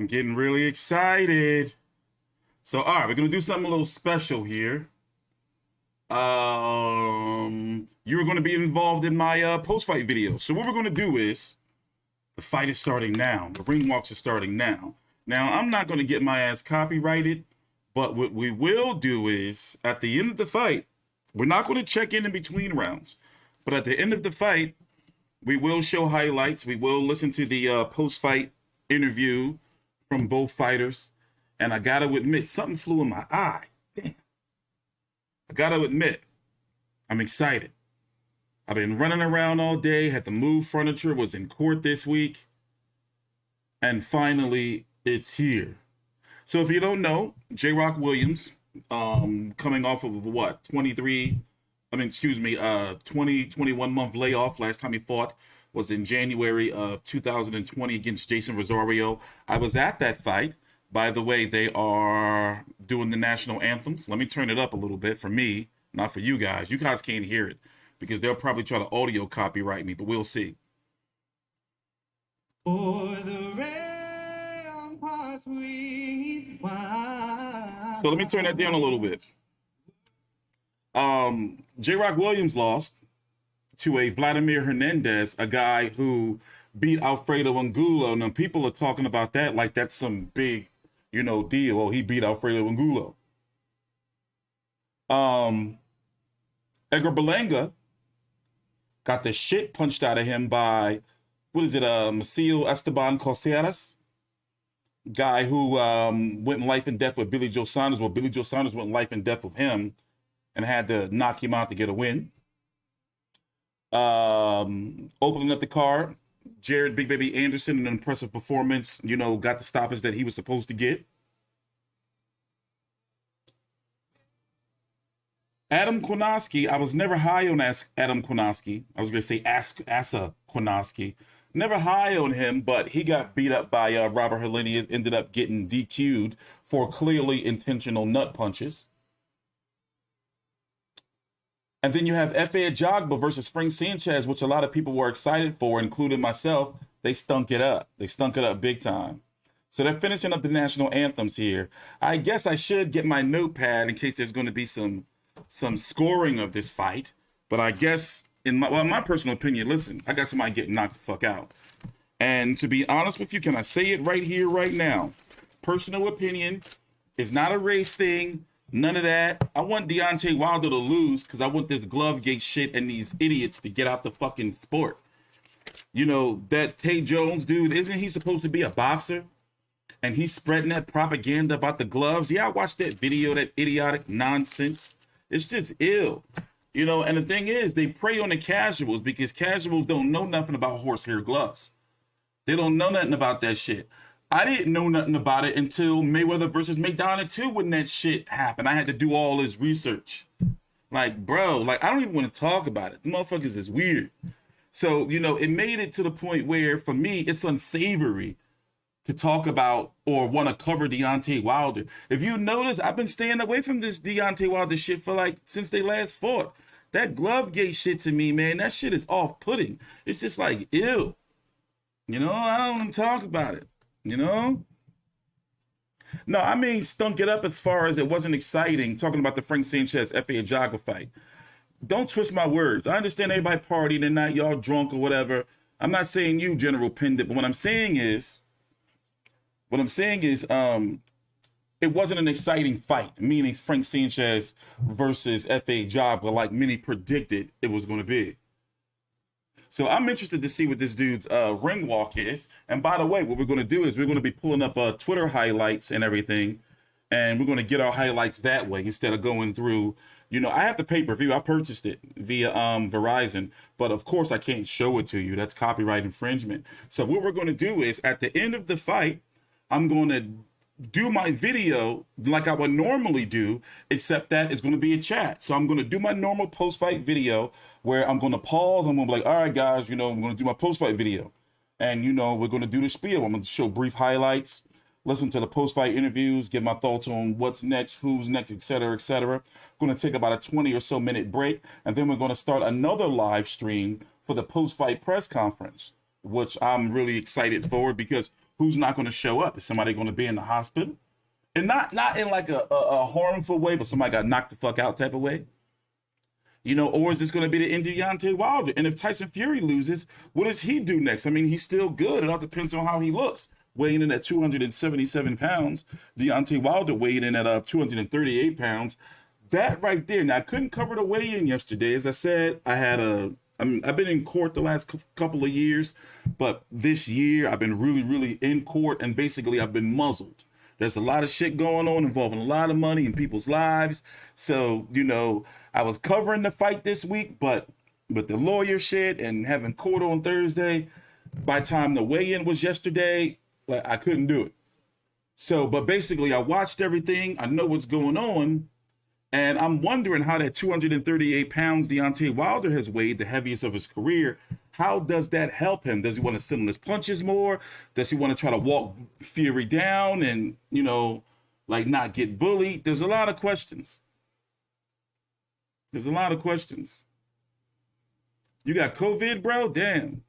I'm getting really excited. So, all right, we're going to do something a little special here. You were going to be involved in my post-fight video. So what we're going to do is, the fight is starting now. The ring walks are starting now. Now, I'm not going to get my ass copyrighted, but what we will do is, at the end of the fight, we're not going to check in between rounds, but at the end of the fight, we will show highlights. We will listen to the post-fight interview from both fighters. And I got to admit, something flew in my eye. Damn. I got to admit, I'm excited. I've been running around all day, had to move furniture, was in court this week. And finally, it's here. So if you don't know, J-Rock Williams, coming off of what, 21 month layoff. Last time he fought was in January of 2020 against Jason Rosario. I was at that fight. By the way, they are doing the national anthems. Let me turn it up a little bit for me, not for you guys. You guys can't hear it because they'll probably try to audio copyright me, but we'll see. For the ramparts we wide. So let me turn that down a little bit. J-Rock Williams lost to a Vladimir Hernandez, a guy who beat Alfredo Angulo. Now people are talking about that like that's some big, deal. Oh, he beat Alfredo Angulo. Edgar Berlanga got the shit punched out of him by, Maciel Esteban Caceres, guy who went in life and death with Billy Joe Saunders. Well, Billy Joe Saunders went in life and death with him and had to knock him out to get a win. Opening up the card, Jared Big Baby Anderson, an impressive performance, got the stoppage that he was supposed to get. Adam Kownacki, I was never high on Adam Kownacki. I was going to say Asa Kownacki. Never high on him, but he got beat up by Robert Helenius, ended up getting DQ'd for clearly intentional nut punches. And then you have Efe Ajagba versus Frank Sanchez, which a lot of people were excited for, including myself. They stunk it up. They stunk it up big time. So they're finishing up the national anthems here. I guess I should get my notepad in case there's going to be some scoring of this fight. But I guess, in my personal opinion, listen, I got somebody getting knocked the fuck out. And to be honest with you, can I say it right here, right now? Personal opinion is not a race thing. None of that. I want Deontay Wilder to lose because I want this glove gate shit and these idiots to get out the fucking sport. That Tay Jones dude, isn't he supposed to be a boxer? And he's spreading that propaganda about the gloves. Yeah, I watched that video, that idiotic nonsense. It's just ill. And the thing is, they prey on the casuals because casuals don't know nothing about horsehair gloves. They don't know nothing about that shit. I didn't know nothing about it until Mayweather versus McDonald 2 when that shit happened. I had to do all this research. Bro, I don't even want to talk about it. The motherfuckers is weird. So, it made it to the point where, for me, it's unsavory to talk about or want to cover Deontay Wilder. If you notice, I've been staying away from this Deontay Wilder shit for since they last fought. That glove gate shit to me, man, that shit is off-putting. It's just ew. I don't want to talk about it. No, I mean, stunk it up as far as it wasn't exciting, talking about the Frank Sanchez Efe Ajagba fight. Don't twist my words. I understand everybody partying tonight, y'all drunk or whatever. I'm not saying you, General Pendit, but what I'm saying is, it wasn't an exciting fight, meaning Frank Sanchez versus Efe Ajagba like many predicted it was going to be. So I'm interested to see what this dude's ring walk is. And by the way, what we're going to do is we're going to be pulling up Twitter highlights and everything. And we're going to get our highlights that way instead of going through, I have the pay-per-view. I purchased it via Verizon. But of course, I can't show it to you. That's copyright infringement. So what we're going to do is at the end of the fight, I'm going to do my video like I would normally do, except that it's going to be a chat. So I'm going to do my normal post-fight video where I'm going to pause. I'm going to be like, all right, guys, I'm going to do my post-fight video. And, we're going to do the spiel. I'm going to show brief highlights, listen to the post-fight interviews, give my thoughts on what's next, who's next, et cetera, et cetera. Going to take about a 20 or so minute break. And then we're going to start another live stream for the post-fight press conference, which I'm really excited for because who's not going to show up? Is somebody going to be in the hospital? And not in like a harmful way, but somebody got knocked the fuck out type of way. You know, or is this going to be the end of Deontay Wilder? And if Tyson Fury loses, what does he do next? I mean, he's still good. It all depends on how he looks. Weighing in at 277 pounds. Deontay Wilder weighed in at 238 pounds. That right there. Now, I couldn't cover the weigh-in yesterday. As I said, I've been in court the last couple of years, but this year I've been really, really in court, and basically I've been muzzled. There's a lot of shit going on involving a lot of money in people's lives. So, you know, I was covering the fight this week, but with the lawyer shit and having court on Thursday, by the time the weigh-in was yesterday, like, I couldn't do it. So, but basically I watched everything. I know what's going on. And I'm wondering how that 238 pounds Deontay Wilder has weighed, the heaviest of his career, how does that help him? Does he want to sit on his punches more? Does he want to try to walk Fury down and, you know, like not get bullied? There's a lot of questions. There's a lot of questions. You got COVID, bro? Damn.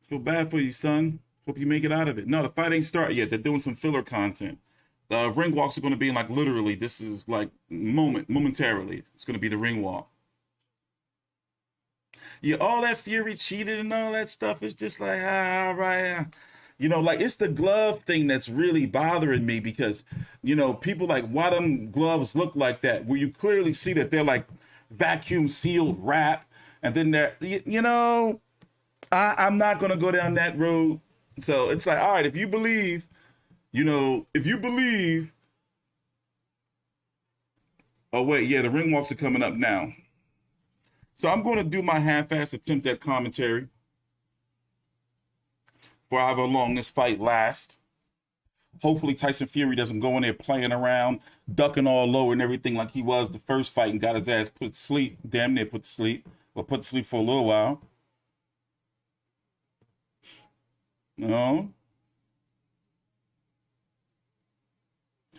Feel bad for you, son. Hope you make it out of it. No, the fight ain't started yet. They're doing some filler content. The ring walks are going to be like literally, this is like momentarily. It's going to be the ring walk. Yeah, all that Fury cheated and all that stuff is just like, all right. You know, like it's the glove thing that's really bothering me because, you know, people like, why them gloves look like that? Where you clearly see that they're like vacuum sealed wrap. And then they're, you know, I'm not going to go down that road. So it's like, all right, if you believe, you know, oh wait, yeah, the ring walks are coming up now. So I'm going to do my half-ass attempt at commentary for however long this fight lasts. Hopefully Tyson Fury doesn't go in there playing around, ducking all low and everything like he was the first fight and got his ass put to sleep, damn near put to sleep, or put to sleep for a little while. No.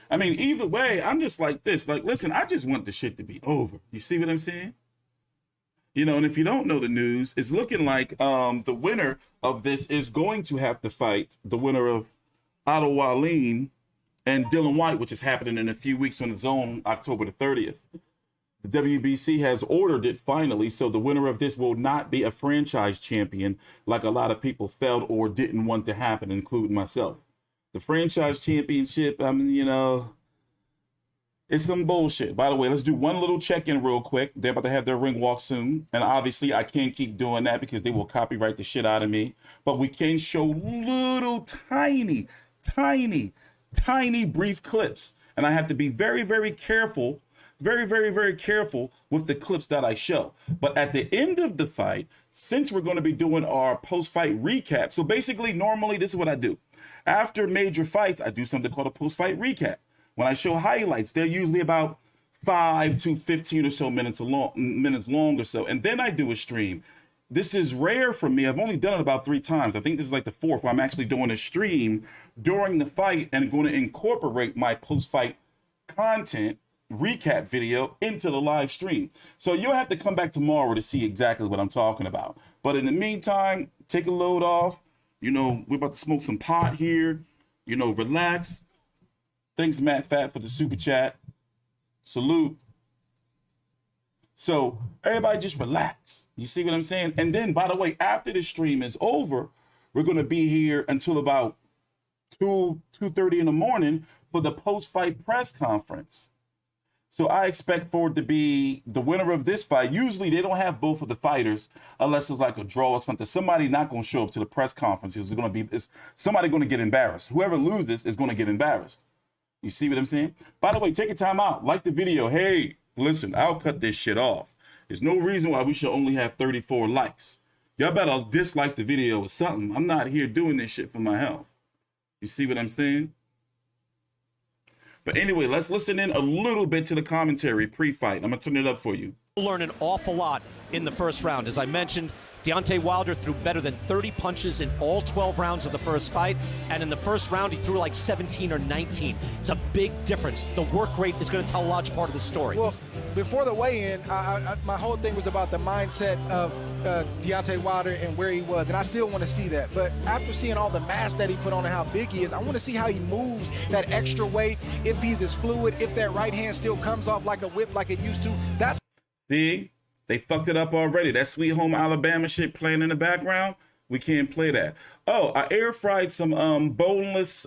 I mean, either way, I'm just like this. Like, listen, I just want the shit to be over. You see what I'm saying? You know, and if you don't know the news, it's looking like the winner of this is going to have to fight the winner of Otto Wallin and Dylan White, which is happening in a few weeks on its own, October the 30th. The WBC has ordered it finally, so the winner of this will not be a franchise champion like a lot of people felt or didn't want to happen, including myself. The franchise championship, I mean, you know, it's some bullshit. By the way, let's do one little check-in real quick. They're about to have their ring walk soon. And obviously, I can't keep doing that because they will copyright the shit out of me. But we can show little tiny brief clips. And I have to be very, very careful, very careful with the clips that I show. But at the end of the fight, since we're going to be doing our post-fight recap. So basically, normally, this is what I do. After major fights, I do something called a post-fight recap. When I show highlights, they're usually about 5 to 15 or so minutes long or so. And then I do a stream. This is rare for me. I've only done it about 3 times. I think this is like the 4th where I'm actually doing a stream during the fight and going to incorporate my post-fight content recap video into the live stream. So you'll have to come back tomorrow to see exactly what I'm talking about. But in the meantime, take a load off. You know, we're about to smoke some pot here. You know, relax. Thanks, Matt Fat, for the super chat. Salute. So everybody just relax. You see what I'm saying? And then, by the way, after the stream is over, we're going to be here until about 2:30 in the morning for the post-fight press conference. So I expect for it to be the winner of this fight. Usually they don't have both of the fighters unless it's like a draw or something. Somebody not going to show up to the press conference. Is somebody going to get embarrassed. Whoever loses is going to get embarrassed. You see what I'm saying? By the way, take your time out. Like the video. Hey, listen, I'll cut this shit off. There's no reason why we should only have 34 likes. Y'all better dislike the video or something. I'm not here doing this shit for my health. You see what I'm saying? But anyway, let's listen in a little bit to the commentary pre-fight. I'm going to turn it up for you. Learn an awful lot in the first round. As I mentioned, Deontay Wilder threw better than 30 punches in all 12 rounds of the first fight, and in the first round, he threw like 17 or 19. It's a big difference. The work rate is going to tell a large part of the story. Well, before the weigh-in, my whole thing was about the mindset of Deontay Wilder and where he was, and I still want to see that. But after seeing all the mass that he put on and how big he is, I want to see how he moves that extra weight, if he's as fluid, if that right hand still comes off like a whip like it used to. That's See? They fucked it up already. That Sweet Home Alabama shit playing in the background, we can't play that. Oh, I air fried some boneless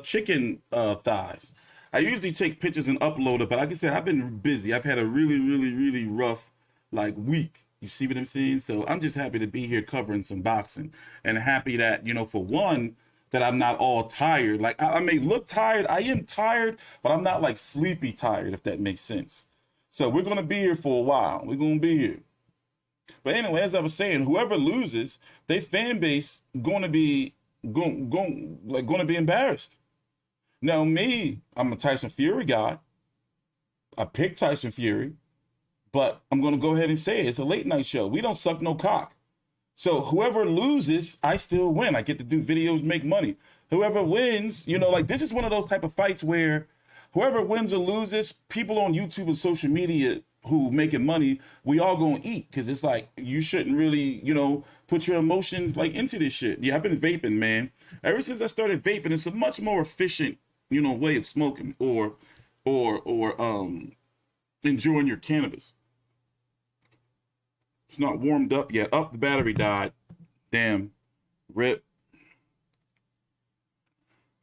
chicken thighs. I usually take pictures and upload it, but like I said, I've been busy. I've had a really rough week. You see what I'm saying? So I'm just happy to be here covering some boxing, and happy that, for one, that I'm not all tired. Like, I may look tired. I am tired, but I'm not like sleepy tired, if that makes sense. So we're going to be here for a while. We're going to be here. But anyway, as I was saying, whoever loses, their fan base going to be embarrassed. Now me, I'm a Tyson Fury guy. I picked Tyson Fury, but I'm going to go ahead and say it. It's a late night show. We don't suck no cock. So whoever loses, I still win. I get to do videos, make money. Whoever wins, this is one of those type of fights where whoever wins or loses, people on YouTube and social media who making money, we all gonna eat, because it's like you shouldn't really, put your emotions into this shit. Yeah, I've been vaping, man. Ever since I started vaping, it's a much more efficient, way of smoking or enjoying your cannabis. It's not warmed up yet. Up, the battery died. Damn, rip.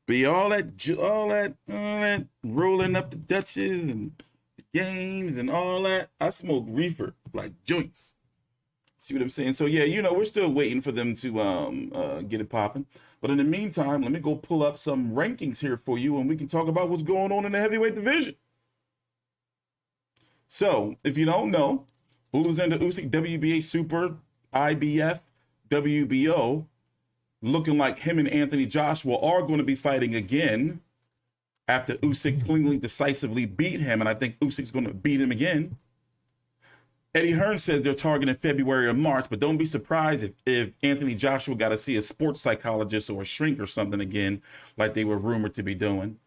Be all that rolling up the Dutches and the games and all that. I smoke reefer like joints. See what I'm saying? So yeah, we're still waiting for them to get it popping. But in the meantime, let me go pull up some rankings here for you, and we can talk about what's going on in the heavyweight division. So if you don't know, Alexander Usyk, WBA Super, IBF, WBO. Looking like him and Anthony Joshua are going to be fighting again after Usyk cleanly, decisively beat him, and I think Usyk's going to beat him again. Eddie Hearn says they're targeting February or March, but don't be surprised if Anthony Joshua got to see a sports psychologist or a shrink or something again, like they were rumored to be doing.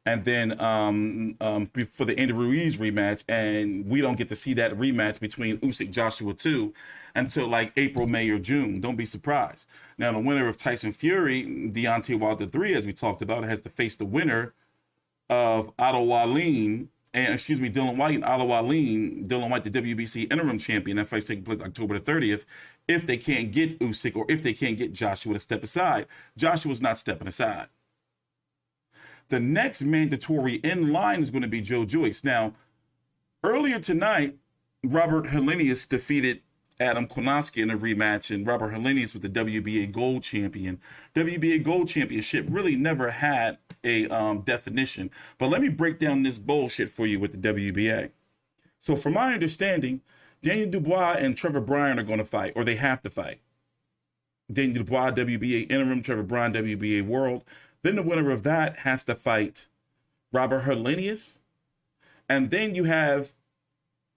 And then for the Andy Ruiz rematch, and we don't get to see that rematch between Usyk Joshua 2 until like April, May, or June. Don't be surprised. Now, the winner of Tyson Fury, Deontay Wilder 3, as we talked about, has to face the winner of Dylan White and Dylan White, the WBC interim champion. That fight's taking place October the 30th. If they can't get Usyk, or if they can't get Joshua to step aside. Joshua's not stepping aside. The next mandatory in line is going to be Joe Joyce. Now, earlier tonight, Robert Helenius defeated Adam Kownacki in a rematch, and Robert Helenius was the WBA Gold Champion. WBA Gold Championship really never had a definition, but let me break down this bullshit for you with the WBA. So from my understanding, Daniel Dubois and Trevor Bryan are going to fight, or they have to fight. Daniel Dubois, WBA interim, Trevor Bryan, WBA World. Then the winner of that has to fight Robert Helenius. And then you have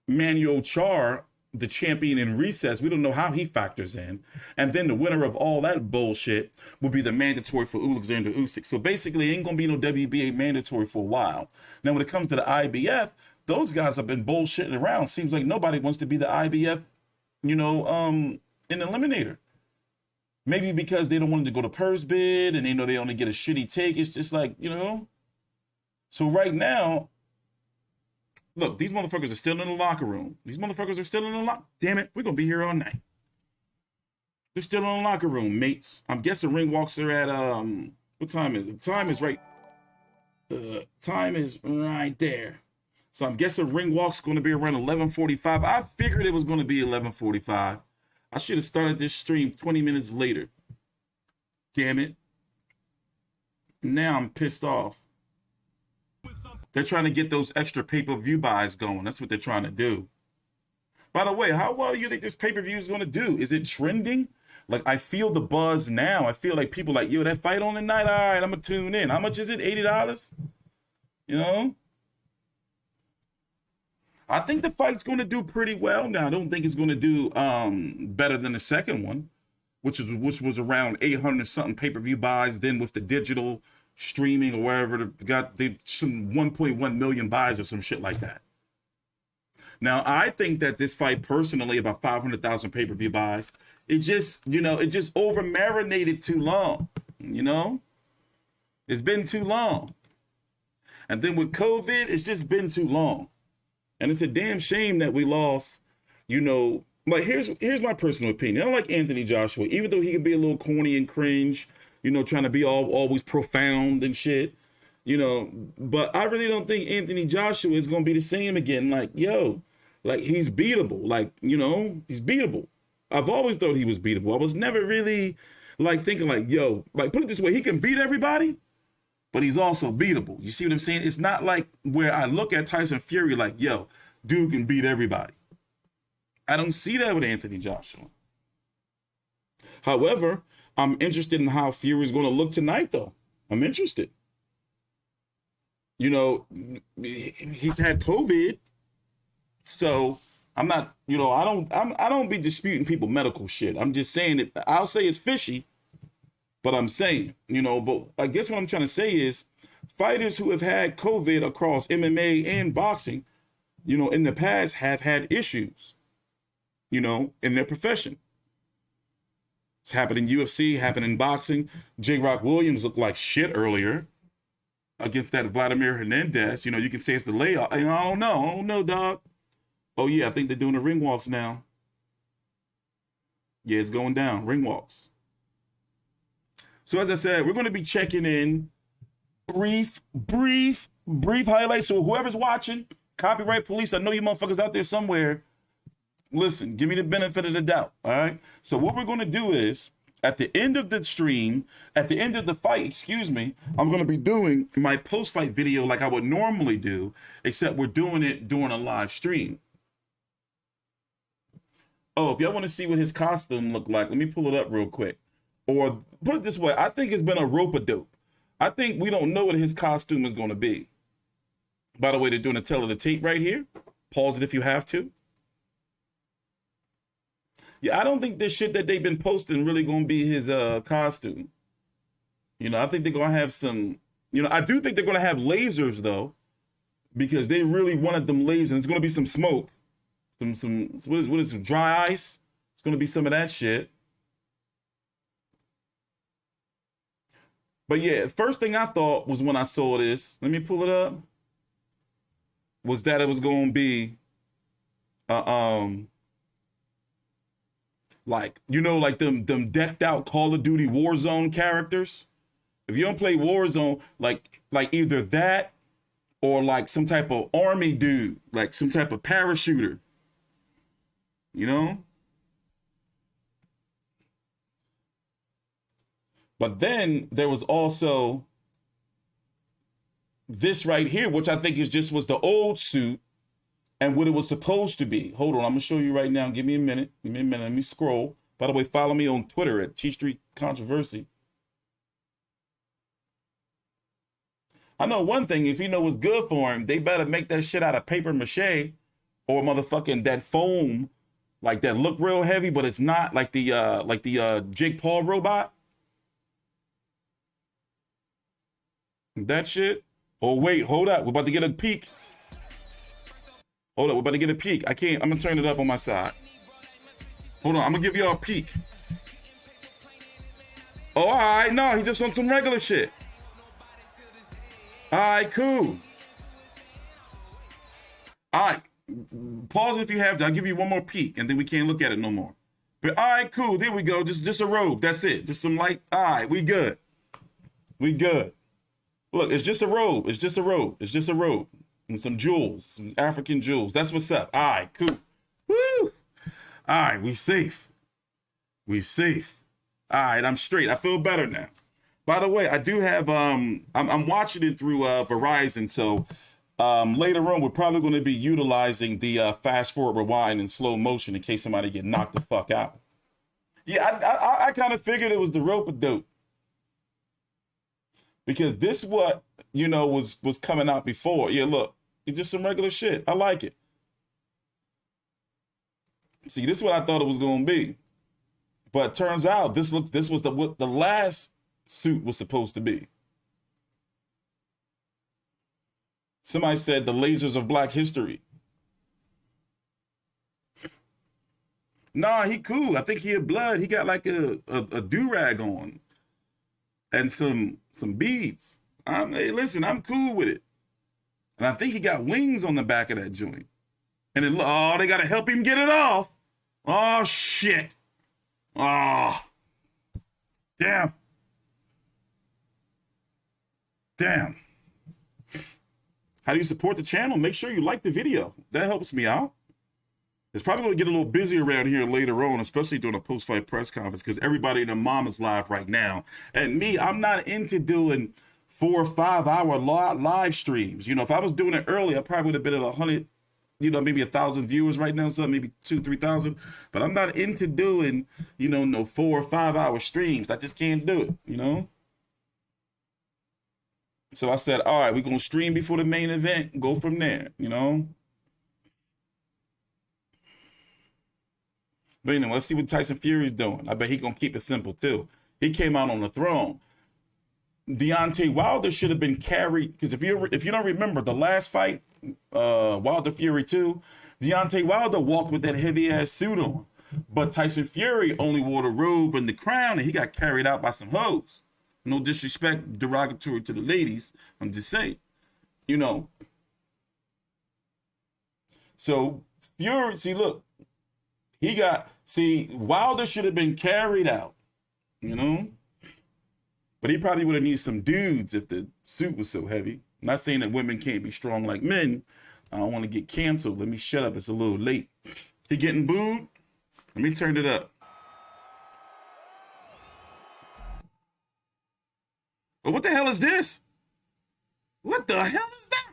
Manuel Char, the champion in recess. We don't know how he factors in. And then the winner of all that bullshit will be the mandatory for Alexander Usyk. So basically, ain't going to be no WBA mandatory for a while. Now, when it comes to the IBF, those guys have been bullshitting around. Seems like nobody wants to be the IBF, in eliminator. Maybe because they don't want to go to purse bid and they know they only get a shitty take. It's just like, So right now, look, these motherfuckers are still in the locker room. Damn it, we're going to be here all night. They're still in the locker room, mates. I'm guessing ring walks are at, what time is it? Time is right there. So I'm guessing ring walk's going to be around 11:45. I figured it was going to be 11:45. I should have started this stream 20 minutes later. Damn it. Now I'm pissed off. They're trying to get those extra pay-per-view buys going. That's what they're trying to do. By the way, how well do you think this pay-per-view is going to do? Is it trending? Like, I feel the buzz now. I feel like people like, yo, that fight on tonight? All right, I'm going to tune in. How much is it? $80? I think the fight's going to do pretty well now. I don't think it's going to do better than the second one, which was around 800 something pay-per-view buys. Then with the digital streaming or wherever, they some 1.1 million buys or some shit like that. Now, I think that this fight, personally, about 500,000 pay-per-view buys, it just over-marinated too long, It's been too long. And then with COVID, it's just been too long. And it's a damn shame that we lost, like, here's my personal opinion. I don't like Anthony Joshua, even though he can be a little corny and cringe, trying to be always profound and shit, but I really don't think Anthony Joshua is going to be the same again. Like, he's beatable. Like, he's beatable. I've always thought he was beatable. I was never really like thinking like, put it this way, he can beat everybody, but he's also beatable. You see what I'm saying? It's not like where I look at Tyson Fury like, dude can beat everybody. I don't see that with Anthony Joshua. However, I'm interested in how Fury's going to look tonight, though. I'm interested. He's had COVID, so I'm not, I don't be disputing people medical shit. I'm just saying that I'll say it's fishy, but I'm saying, but I guess what I'm trying to say is fighters who have had COVID across MMA and boxing, in the past have had issues, in their profession. It's happened in UFC, happened in boxing. J. Rock Williams looked like shit earlier against that Vladimir Hernandez. You can say it's the layoff. I don't know, dog. Oh, yeah, I think they're doing the ring walks now. Yeah, it's going down, ring walks. So as I said, we're going to be checking in brief highlights. So whoever's watching, copyright police, I know you motherfuckers out there somewhere. Listen, give me the benefit of the doubt, all right? So what we're going to do is, at the end of the stream, at the end of the fight, I'm going to be doing my post-fight video like I would normally do, except we're doing it during a live stream. Oh, if y'all want to see what his costume looked like, let me pull it up real quick. Or put it this way, I think it's been a rope-a-dope. I think we don't know what his costume is going to be. By the way, they're doing a tell of the tape right here. Pause it if you have to. Yeah, I don't think this shit that they've been posting really going to be his costume. I think they're going to have some, I do think they're going to have lasers, though, because they really wanted them lasers. It's going to be some smoke. What is some dry ice? It's going to be some of that shit. But yeah, first thing I thought was when I saw this, let me pull it up, was that it was going to be, like them decked out Call of Duty Warzone characters. If you don't play Warzone, like either that or like some type of army dude, like some type of parachuter, But then there was also this right here, which I think was the old suit and what it was supposed to be. Hold on, I'm gonna show you right now. Give me a minute. Let me scroll. By the way, follow me on Twitter at T Street Controversy. I know one thing, if what's good for him, they better make that shit out of paper mache or motherfucking that foam, like that look real heavy, but it's not like the Jake Paul robot. That shit. Oh wait, hold up. We're about to get a peek. Hold up, we're about to get a peek. I'm gonna turn it up on my side. Hold on, I'm gonna give y'all a peek. Oh, all right, no, he just on some regular shit. All right, cool. All right, pause it if you have to. I'll give you one more peek, and then we can't look at it no more. But all right, cool, there we go. Just a robe, that's it. Just some light, all right, we good. Look, it's just a robe. And some jewels, some African jewels. That's what's up. All right, cool. Woo! All right, we safe. All right, I'm straight. I feel better now. By the way, I do have, I'm watching it through Verizon, so later on, we're probably going to be utilizing the fast forward rewind in slow motion in case somebody get knocked the fuck out. Yeah, I kind of figured it was the rope-a-dope. Because this what, was coming out before. Yeah, look, it's just some regular shit. I like it. See, this is what I thought it was going to be. But turns out this was what the last suit was supposed to be. Somebody said the lasers of Black history. Nah, he cool. I think he had blood. He got like a do-rag on and some beads. Hey, listen, I'm cool with it. And I think he got wings on the back of that joint. And they got to help him get it off. Oh, shit. Oh, damn. Damn. How do you support the channel? Make sure you like the video. That helps me out. It's probably going to get a little busy around here later on, especially during a post-fight press conference, because everybody and their mom is live right now. And me, I'm not into doing 4 or 5 hour live streams. You know, if I was doing it early, I probably would have been at 100, you know, maybe 1,000 viewers right now, something, maybe 2,000-3,000. But I'm not into doing, you know, no 4 or 5 hour streams. I just can't do it, you know? So I said, all right, we're going to stream before the main event and go from there, you know? But anyway, let's see what Tyson Fury's doing. I bet he's going to keep it simple, too. He came out on the throne. Deontay Wilder should have been carried, because if you don't remember, the last fight, Wilder Fury 2, Deontay Wilder walked with that heavy-ass suit on. But Tyson Fury only wore the robe and the crown, and he got carried out by some hoes. No disrespect, derogatory to the ladies. I'm just saying, you know. So Fury, see, look, Wilder should have been carried out, you know. But he probably would have needed some dudes if the suit was so heavy. I'm not saying that women can't be strong like men. I don't want to get canceled. Let me shut up. It's a little late. He getting booed? Let me turn it up. But what the hell is this? What the hell is that?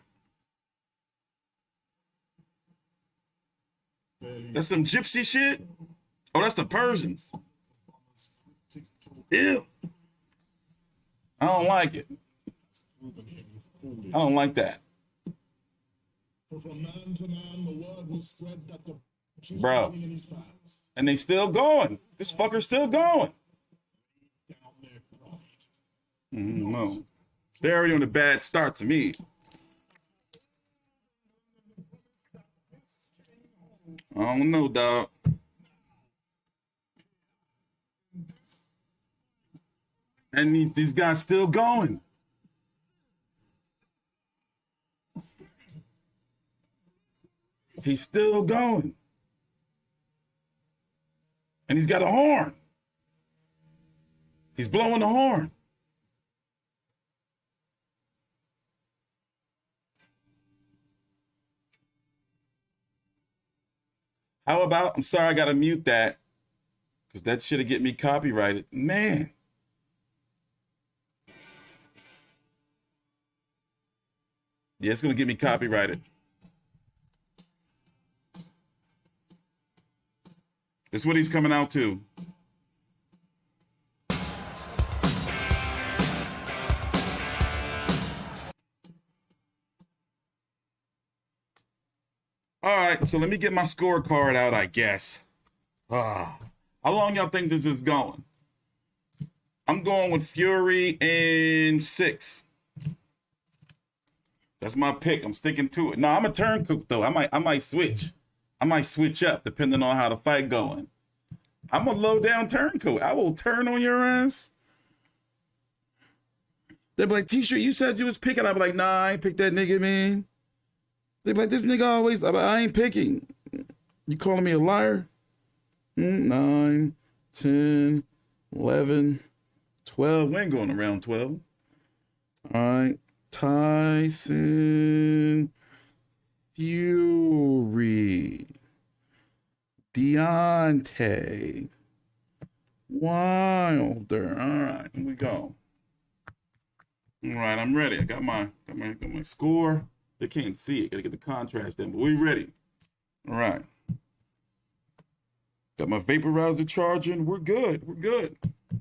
That's some gypsy shit? Oh, that's the Persians. Ew. I don't like it. I don't like that. Bro. And they still going. This fucker's still going. No. They're already on a bad start to me. I don't know, dog. And these guys still going. He's still going. And he's got a horn. He's blowing the horn. How about, I'm sorry, I got to mute that because that should have get me copyrighted. Man. Yeah, it's going to get me copyrighted. This is what he's coming out to. All right, so let me get my scorecard out, I guess. How long y'all think this is going? I'm going with Fury in 6. That's my pick. I'm sticking to it. No, I'm a turncoat though. I might switch. I might switch up depending on how the fight going. I'm a low down turncoat. I will turn on your ass. They'll be like, T-shirt, you said you was picking. I'll be like, nah, I ain't pick that nigga, man. They be like, this nigga always, I ain't picking. You calling me a liar? 9, 10, 11, 12. We ain't going around 12. All right. Tyson Fury. Deontay Wilder. All right, here we go. All right, I'm ready. I got my score. They can't see it. Gotta get the contrast in, but we ready. All right. Got my vaporizer charging. We're good. We're good.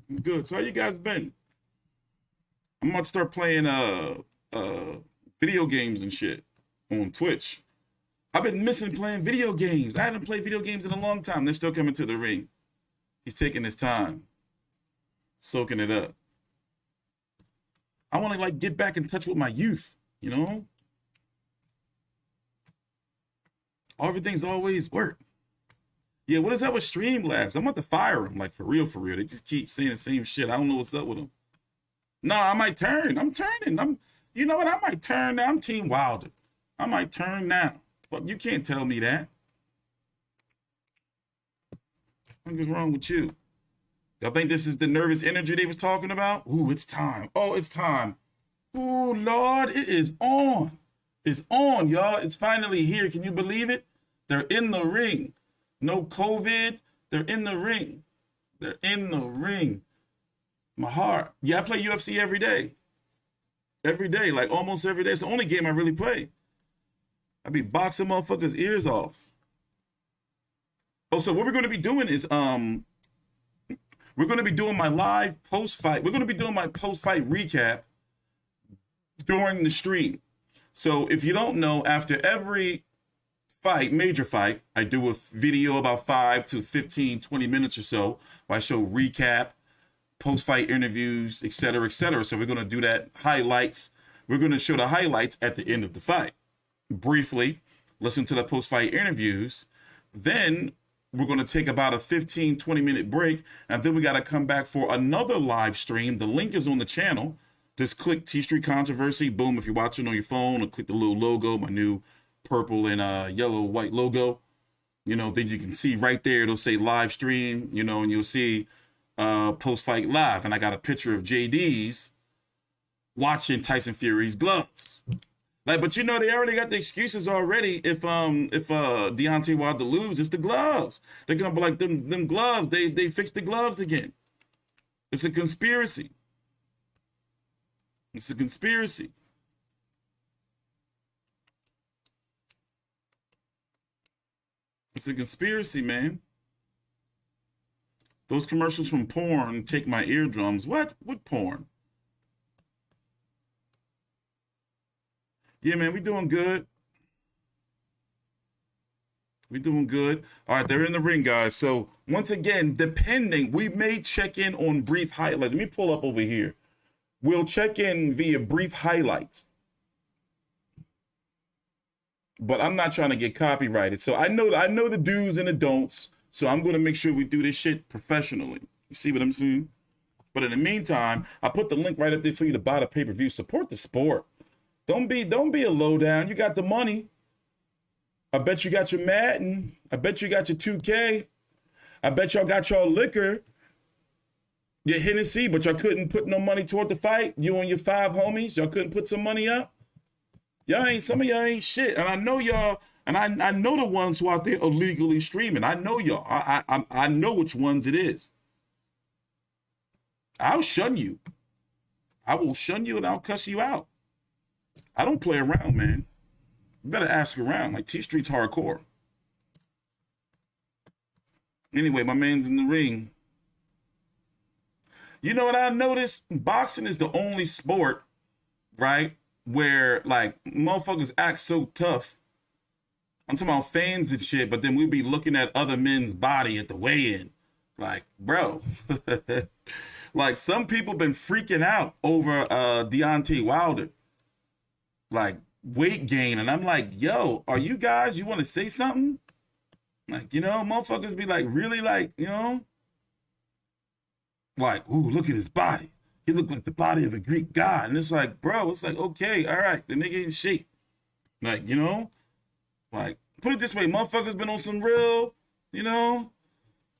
We're good. So how you guys been? I'm about to start playing video games and shit on Twitch. I've been missing playing video games. I haven't played video games in a long time. They're still coming to the ring. He's taking his time, soaking it up. I want to like get back in touch with my youth, you know? Everything's always work. Yeah, what is that with Streamlabs? I'm about to fire them, like for real, for real. They just keep saying the same shit. I don't know what's up with them. No, I might turn. I'm turning. You know what? I might turn now. I'm Team Wilder. I might turn now. But you can't tell me that. What is wrong with you? Y'all think this is the nervous energy they was talking about? Ooh, it's time. Oh, it's time. Ooh, Lord, it is on. It's on, y'all. It's finally here. Can you believe it? They're in the ring. No COVID. They're in the ring. They're in the ring. My heart. Yeah, I play UFC every day. Every day, like almost every day. It's the only game I really play. I be boxing motherfuckers' ears off. Oh, so what we're going to be doing is we're going to be doing my live post-fight. We're going to be doing my post-fight recap during the stream. So if you don't know, after every fight, major fight, I do a video about 5 to 15, 20 minutes or so where I show recap, post-fight interviews, etc., etc. So we're going to do that, highlights. We're going to show the highlights at the end of the fight. Briefly, listen to the post-fight interviews. Then we're going to take about a 15, 20-minute break, and then we got to come back for another live stream. The link is on the channel. Just click T Street Controversy. Boom, if you're watching on your phone, or click the little logo, my new purple and yellow, white logo. You know, then you can see right there, it'll say live stream, you know, and you'll see post-fight live. And I got a picture of JD's watching Tyson Fury's gloves. Like, but you know, they already got the excuses already. If Deontay Wilder lose, it's the gloves. They're gonna be like them gloves. They fixed the gloves again. It's a conspiracy. It's a conspiracy. It's a conspiracy, man. Those commercials from porn take my eardrums. What? What porn? Yeah, man, we doing good. We doing good. All right, they're in the ring, guys. So once again, depending, we may check in on brief highlights. Let me pull up over here. We'll check in via brief highlights. But I'm not trying to get copyrighted. So I know the do's and the don'ts. So I'm going to make sure we do this shit professionally. You see what I'm saying? But in the meantime, I put the link right up there for you to buy the pay-per-view. Support the sport. Don't be a lowdown. You got the money. I bet you got your Madden. I bet you got your 2K. I bet y'all got your liquor. Your Hennessy, but y'all couldn't put no money toward the fight. You and your 5 homies, y'all couldn't put some money up. Some of y'all ain't shit. And I know y'all, and I know the ones who out there illegally streaming. I know y'all. I know which ones it is. I'll shun you. I will shun you and I'll cuss you out. I don't play around, man. You better ask around. Like T Street's hardcore. Anyway, my man's in the ring. You know what I noticed? Boxing is the only sport, right, where like motherfuckers act so tough. I'm talking about fans and shit, but then we'll be looking at other men's body at the weigh-in. Like, bro. Like some people been freaking out over Deontay Wilder. Like weight gain, and I'm like, yo, are you guys, you want to say something? Like, you know, motherfuckers be like, really, like, you know, like, ooh, look at his body. He looked like the body of a Greek god. And it's like, bro, it's like, okay, all right, the nigga in shape. Like, you know, like, put it this way, motherfuckers been on some real, you know,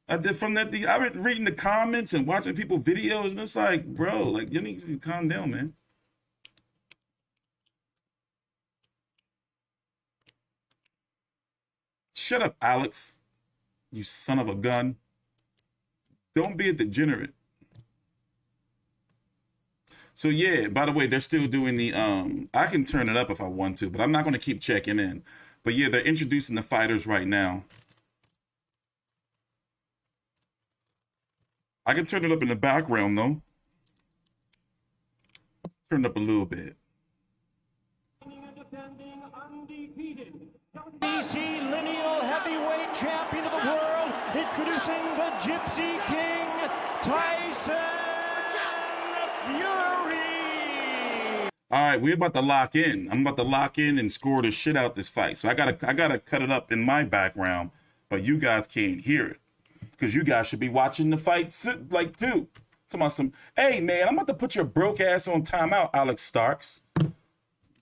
I've been reading the comments and watching people videos, and it's like, bro, like, you need to calm down, man. Shut up, Alex, you son of a gun. Don't be a degenerate. So yeah, by the way, they're still doing the, I can turn it up if I want to, but I'm not going to keep checking in. But yeah, they're introducing the fighters right now. I can turn it up in the background though. Turn it up a little bit. Defending undefeated WBC lineal heavyweight champion of the world, introducing the Gypsy King, Tyson Fury. All right, we're about to lock in. I'm about to lock in and score the shit out this fight. So I gotta cut it up in my background, but you guys can't hear it because you guys should be watching the fight like too. Come on, hey man, I'm about to put your broke ass on timeout, Alex Starks.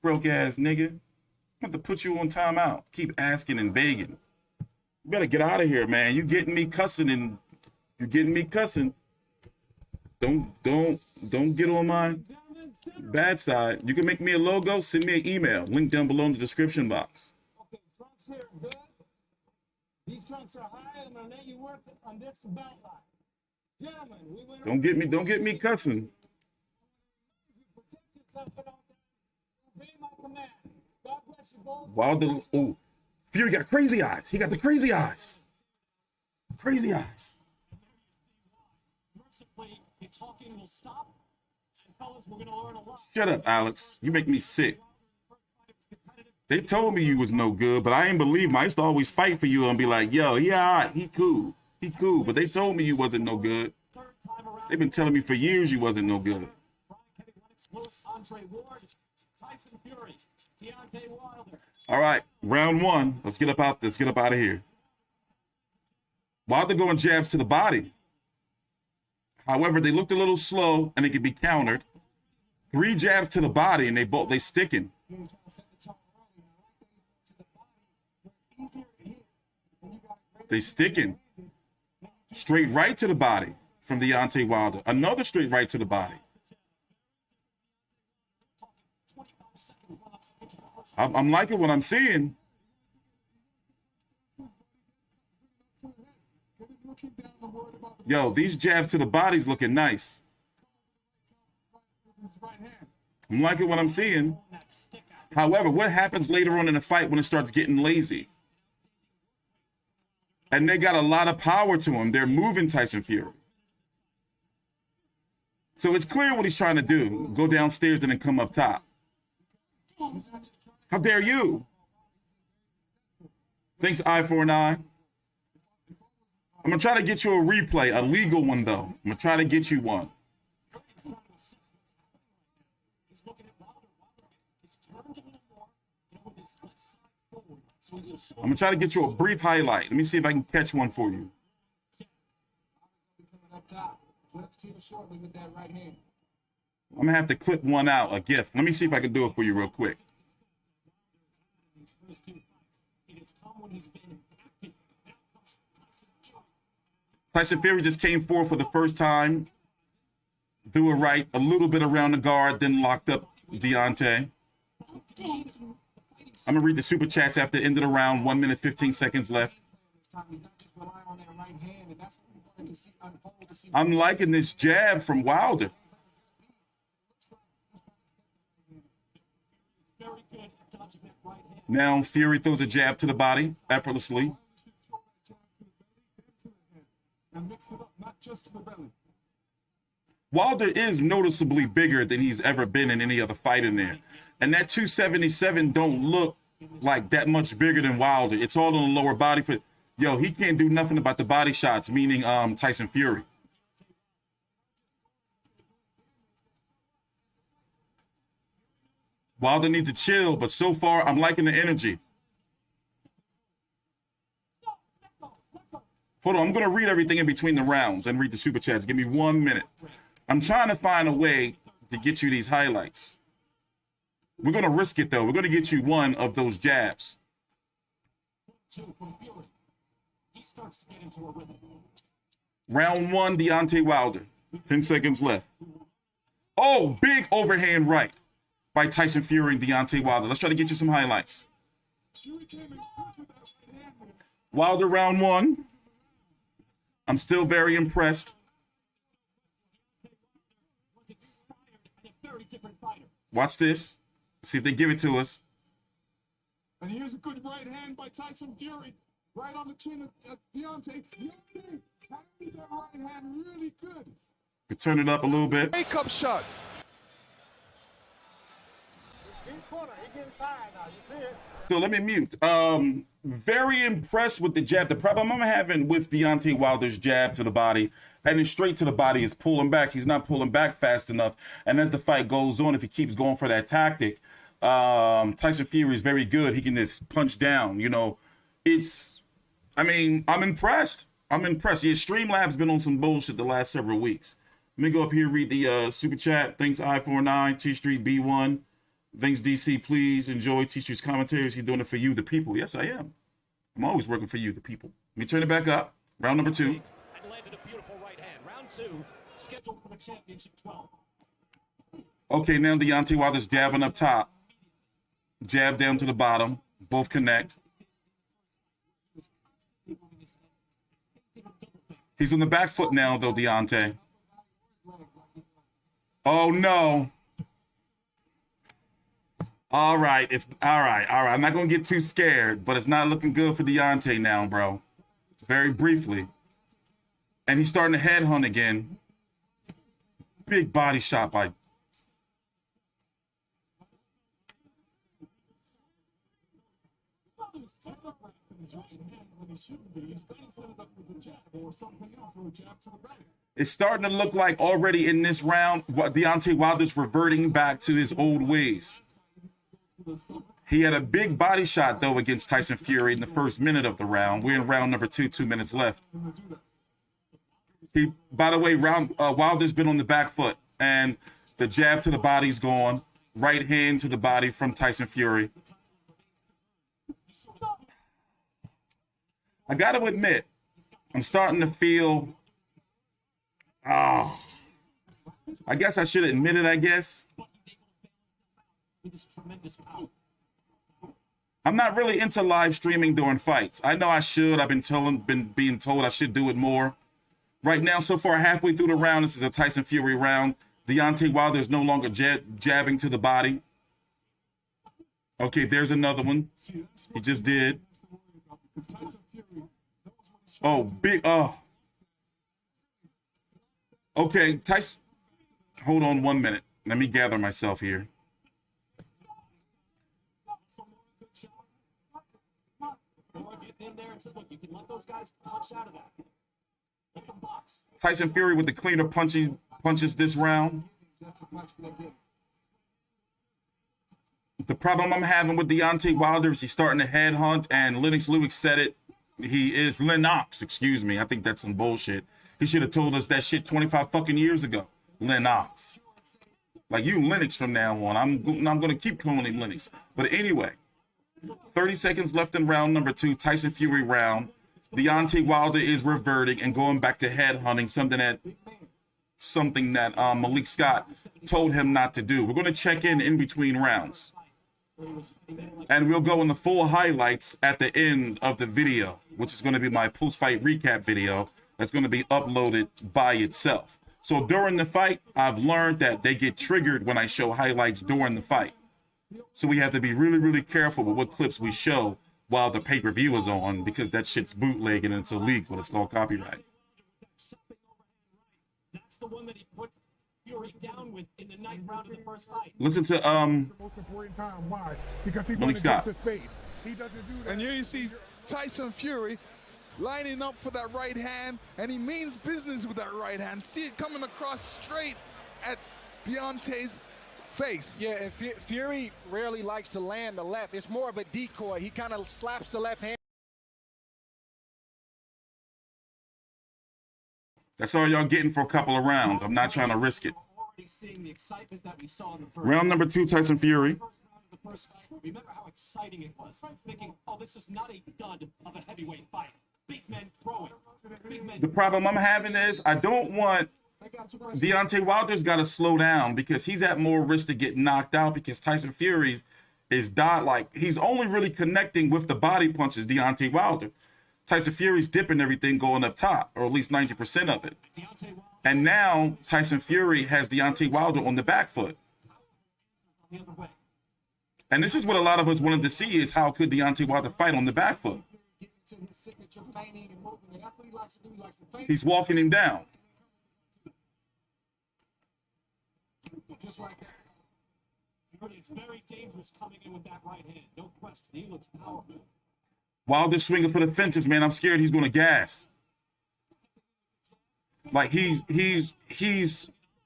Broke ass nigga. I'm about to put you on timeout. Keep asking and begging. You better get out of here, man. You getting me cussing and you're getting me cussing. Don't get on my bad side. You can make me a logo, send me an email. Link down below in the description box. Okay, trunks here are good. These trunks are high. I'm gonna let you work on this belt line. Gentlemen, we went Don't get me cussing. obey my command. God bless you both. Wilder, oh, Fury got crazy eyes. He got the crazy eyes. Crazy eyes. Mercifully, the talking will stop. And fellas, we're gonna learn a lot. Shut up, Alex. You make me sick. They told me you was no good, but I ain't believe him. I used to always fight for you and be like, yo, yeah, all right, he cool. He cool. But they told me you wasn't no good. They've been telling me for years you wasn't no good. Tyson Fury, Deontay Wilder. All right, round one. Let's get up out of here. Wilder going jabs to the body. However, they looked a little slow and they could be countered. 3 jabs to the body and they sticking. They sticking. Straight right to the body from Deontay Wilder. Another straight right to the body. I'm liking what I'm seeing. Yo, these jabs to the body's looking nice. I'm liking what I'm seeing. However, what happens later on in the fight when it starts getting lazy? And they got a lot of power to him. They're moving Tyson Fury. So it's clear what he's trying to do. Go downstairs and then come up top. How dare you? Thanks, I49. I'm going to try to get you a replay, a legal one, though. I'm going to try to get you one. I'm going to try to get you a brief highlight. Let me see if I can catch one for you. I'm going to have to clip one out, a gift. Let me see if I can do it for you real quick. Tyson Fury just came forward for the first time. Threw it right, a little bit around the guard, then locked up Deontay. I'm going to read the super chats after the end of the round. 1 minute, 15 seconds left. I'm liking this jab from Wilder. Now Fury throws a jab to the body effortlessly. Wilder is noticeably bigger than he's ever been in any other fight in there. And that 277 don't look like that much bigger than Wilder. It's all on the lower body. Yo, he can't do nothing about the body shots, meaning Tyson Fury. Wilder needs to chill, but so far I'm liking the energy. Hold on, I'm going to read everything in between the rounds and read the super chats. Give me 1 minute. I'm trying to find a way to get you these highlights. We're going to risk it, though. We're going to get you one of those jabs. Round 1, Deontay Wilder. 10 seconds left. Oh, big overhand right by Tyson Fury and Deontay Wilder. Let's try to get you some highlights. Wilder, round 1. I'm still very impressed. Watch this. See if they give it to us. And here's a good right hand by Tyson Fury. Right on the chin of Deontay. Deontay handled that right hand really good. We turn it up a little bit. Wake-up shot. He's getting tired now. You see it? So let me mute. Very impressed with the jab. The problem I'm having with Deontay Wilder's jab to the body and then straight to the body is pulling back. He's not pulling back fast enough. And as the fight goes on, if he keeps going for that tactic, Tyson Fury is very good. He can just punch down. You know, I'm impressed. I'm impressed. Yeah, Streamlabs been on some bullshit the last several weeks. Let me go up here, read the super chat. Thanks, I49, T Street B1. Thanks, DC. Please enjoy T Street's commentaries. He's doing it for you, the people. Yes, I am. I'm always working for you, the people. Let me turn it back up. Round number 2. And landed a beautiful right hand. Round 2, scheduled for the championship 12. Okay, now Deontay Wilder's jabbing up top. Jab down to the bottom. Both connect. He's on the back foot now, though, Deontay. Oh, no. All right. All right. I'm not going to get too scared, but it's not looking good for Deontay now, bro. Very briefly. And he's starting to headhunt again. Big body shot by... It's starting to look like already in this round, what Deontay Wilder's reverting back to his old ways. He had a big body shot, though, against Tyson Fury in the first minute of the round. We're in round number 2, 2 minutes left. By the way, Wilder's been on the back foot, and the jab to the body's gone. Right hand to the body from Tyson Fury. I got to admit, I'm starting to feel... I guess I should admit it, I guess. I'm not really into live streaming during fights. I know I should. I've been being told I should do it more. Right now, so far, halfway through the round, this is a Tyson Fury round. Deontay Wilder is no longer jabbing to the body. Okay, there's another one. He just did. Oh, big, okay, Tyson, hold on 1 minute. Let me gather myself here. Tyson Fury with the cleaner punches this round. The problem I'm having with Deontay Wilder is he's starting to headhunt, and Lennox Lewis said it. He is Lennox, excuse me. I think that's some bullshit. He should have told us that shit 25 fucking years ago. Lennox. Like, you Lennox from now on. I'm going to keep calling him Lennox. But anyway, 30 seconds left in round number 2, Tyson Fury round. Deontay Wilder is reverting and going back to headhunting, something that Malik Scott told him not to do. We're going to check in between rounds. And we'll go in the full highlights at the end of the video, which is going to be my post-fight recap video that's going to be uploaded by itself. So during the fight, I've learned that they get triggered when I show highlights during the fight. So we have to be really, really careful with what clips we show while the pay-per-view is on, because that shit's bootleg and it's illegal. It's called copyright. That's the one that he put Fury down with in the 9th round of the first fight. Listen to the most important time. Why? Because he Malik Scott. the space. He doesn't do that. And here you see Tyson Fury lining up for that right hand, and he means business with that right hand. See it coming across straight at Deontay's face. Yeah, and Fury rarely likes to land the left. It's more of a decoy. He kind of slaps the left hand. That's all y'all getting for a couple of rounds. I'm not trying to risk it. Round number 2, Tyson Fury. Remember how exciting it was. Thinking, oh, this is not a dud of a heavyweight fight. Big men throwing. The problem I'm having is I don't want Deontay Wilder's got to slow down, because he's at more risk to get knocked out, because Tyson Fury is he's only really connecting with the body punches, Deontay Wilder. Tyson Fury's dipping everything going up top, or at least 90% of it. And now Tyson Fury has Deontay Wilder on the back foot. And this is what a lot of us wanted to see, is how could Deontay Wilder fight on the back foot? He's walking him down. It's very dangerous coming in with that right hand. No question. He looks powerful. Wilder swinging for the fences, man. I'm scared he's going to gas. Like he's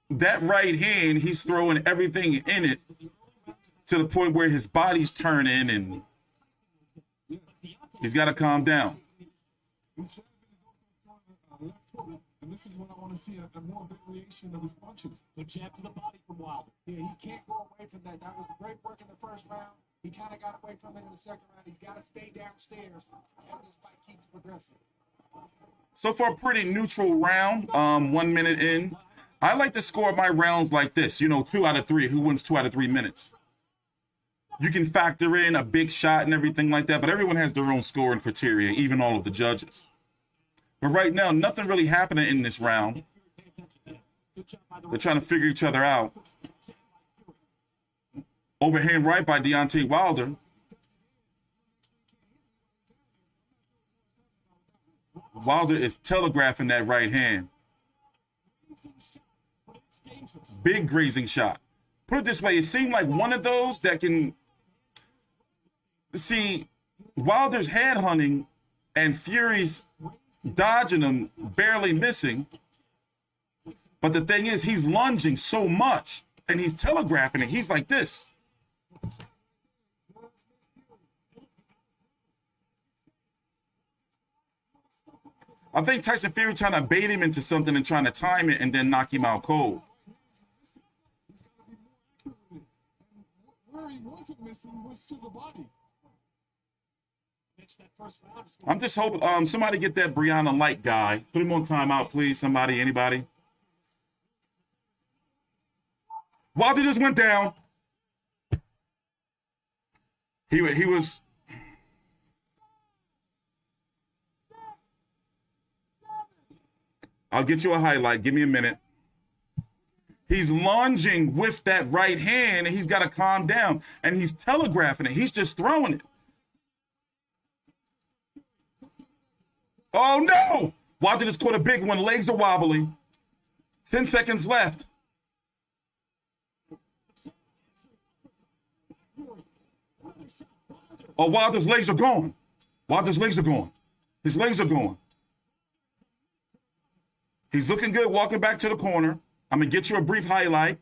that right hand, he's throwing everything in it to the point where his body's turning and he's got to calm down. And this is what I want to see, a more variation of his punches. Good jab to the body from Wilder. Yeah, he can't go away from that. That was great work in the first round. He kind of got away from it in the second round. He's got to stay downstairs as this fight keeps progressing. So far, pretty neutral round. 1 minute in. I like to score my rounds like this. You know, 2 out of 3. Who wins 2 out of 3 minutes? You can factor in a big shot and everything like that, but everyone has their own scoring criteria, even all of the judges. But right now, nothing really happening in this round. They're trying to figure each other out. Overhand right by Deontay Wilder. Wilder is telegraphing that right hand. Big grazing shot. Put it this way, it seemed like one of those that can... See, Wilder's head hunting and Fury's dodging him, barely missing. But the thing is, he's lunging so much and he's telegraphing it. He's like this. I think Tyson Fury trying to bait him into something and trying to time it and then knock him out cold. Where he wasn't missing was to the body. I'm just hoping somebody get that Brianna Light guy. Put him on timeout, please. Somebody, anybody. Wilder just went down. He was. I'll get you a highlight. Give me a minute. He's lunging with that right hand, and he's got to calm down. And he's telegraphing it. He's just throwing it. Oh, no! Wilder just caught a big one. Legs are wobbly. 10 seconds left. Oh, Wilder's legs are gone. Wilder's legs are gone. His legs are gone. He's looking good walking back to the corner. I'm going to get you a brief highlight.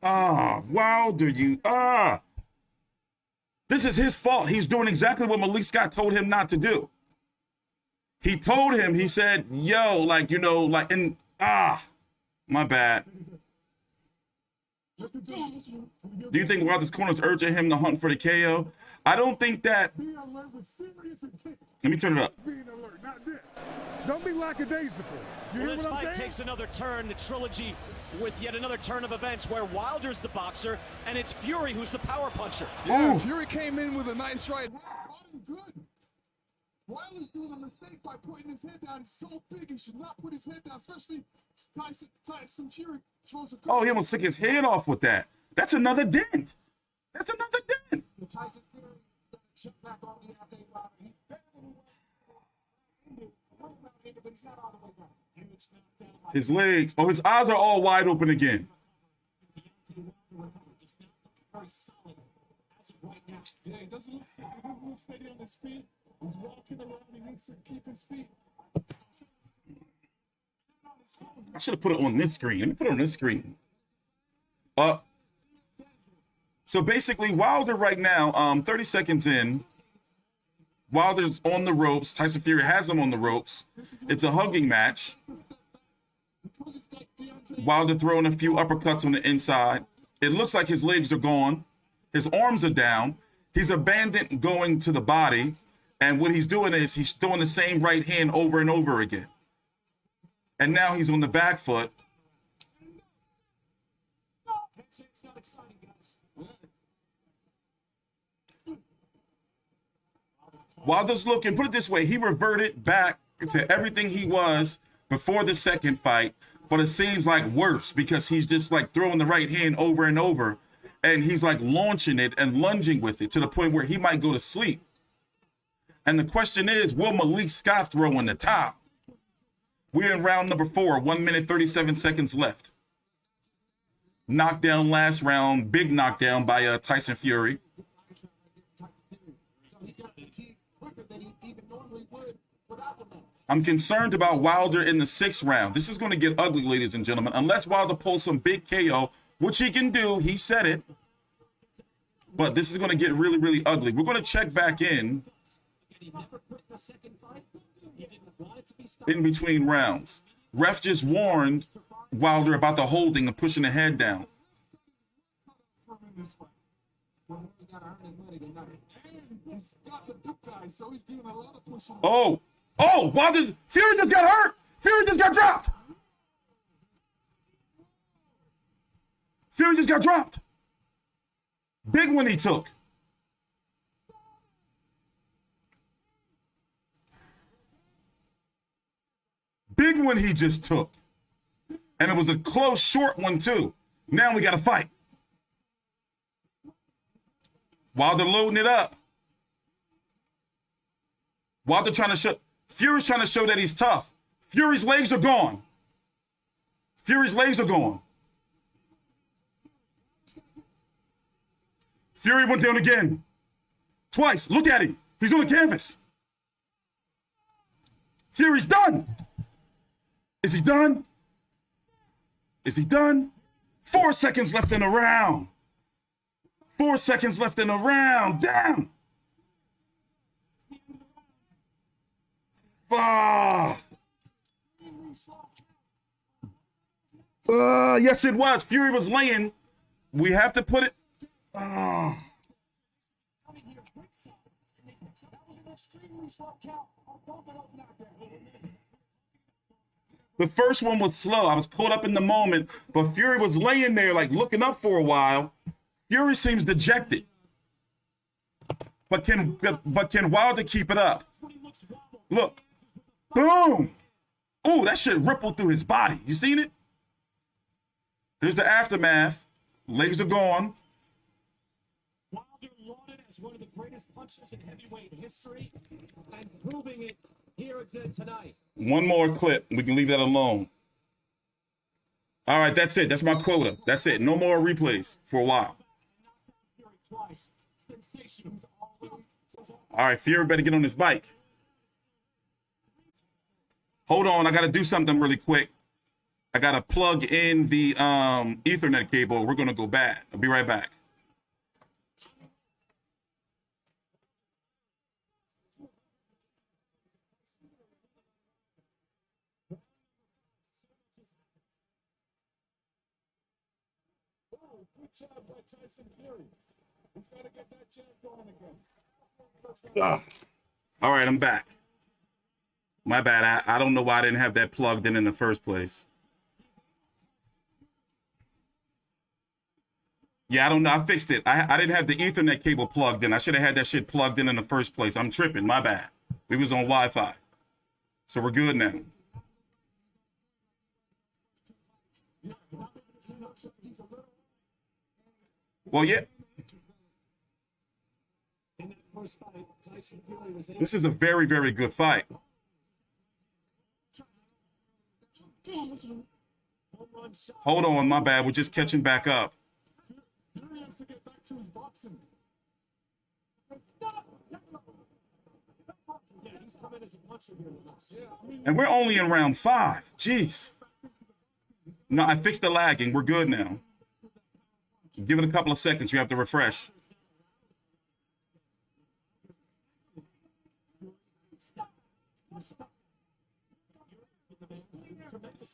Wilder, This is his fault. He's doing exactly what Malik Scott told him not to do. He told him, he said, yo, like, you know, like, and, my bad. Do you think Wilder's corner's urging him to hunt for the KO? I don't think that. Let me turn it up. Don't be lackadaisical. You Well, this fight takes another turn, the trilogy, with yet another turn of events where Wilder's the boxer and it's Fury who's the power puncher. Yeah, Fury came in with a nice right hand. Good. Wilder's doing a mistake by putting his head down. He's so big, he should not put his head down, especially Tyson Fury throws a good. Oh, he almost took his head off with that. That's another dent. That's another dent. Tyson Fury jump back on Deontay Wilder. He's better than but he's not all the way down. His legs. Oh, his eyes are all wide open again. Yeah, he doesn't look steady on his feet. He's walking around. He needs to keep his feet. I should have put it on this screen. Let me put it on this screen. So basically, Wilder right now, 30 seconds in, Wilder's on the ropes. Tyson Fury has him on the ropes. It's a hugging match. Wilder throwing a few uppercuts on the inside. It looks like his legs are gone. His arms are down. He's abandoned going to the body. And what he's doing is he's throwing the same right hand over and over again. And now he's on the back foot. Wilder's looking, put it this way, he reverted back to everything he was before the second fight, but it seems like worse because he's just like throwing the right hand over and over, and he's like launching it and lunging with it to the point where he might go to sleep. And the question is, will Malik Scott throw in the top? We're in round number 4, 1 minute, 37 seconds left. knockdown last round, big knockdown by Tyson Fury. I'm concerned about Wilder in the 6th round. This is going to get ugly, ladies and gentlemen. Unless Wilder pulls some big KO, which he can do. He said it. But this is going to get really, really ugly. We're going to check back in between rounds. Ref just warned Wilder about the holding and pushing the head down. Oh, Wilder, Fury just got hurt. Fury just got dropped. Fury just got dropped. Big one he took. Big one he just took. And it was a close, short one, too. Now we got to fight. Wilder loading it up. Wilder trying to show... Fury's trying to show that he's tough. Fury's legs are gone. Fury's legs are gone. Fury went down again. Twice. Look at him. He's on the canvas. Fury's done. Is he done? Is he done? 4 seconds left in the round. 4 seconds left in the round. Down. Yes, it was. Fury was laying. We have to put it. The first one was slow. I was caught up in the moment, but Fury was laying there like looking up for a while. Fury seems dejected. But can Wilder keep it up? Look. Boom. Ooh, that shit rippled through his body. You seen it? Here's the aftermath. Legs are gone. Wilder lauded as one of the greatest punchers in heavyweight history and proving it here again tonight. One more clip. We can leave that alone. All right, that's it. That's my quota. That's it. No more replays for a while. All right, Fury better get on his bike. Hold on, I got to do something really quick. I got to plug in the Ethernet cable. We're going to go back. I'll be right back. Good job by Tyson Fury. He's got to get that jab going again. All right, I'm back. My bad. I don't know why I didn't have that plugged in the first place. Yeah, I don't know. I fixed it. I didn't have the Ethernet cable plugged in. I should have had that shit plugged in the first place. I'm tripping. My bad. We was on Wi-Fi. So we're good now. Well, yeah. This is a very, very good fight. Hold on, my bad. We're just catching back up. Fury has to get back to his boxing. And we're only in round 5. Jeez. No, I fixed the lagging. We're good now. Give it a couple of seconds. You have to refresh.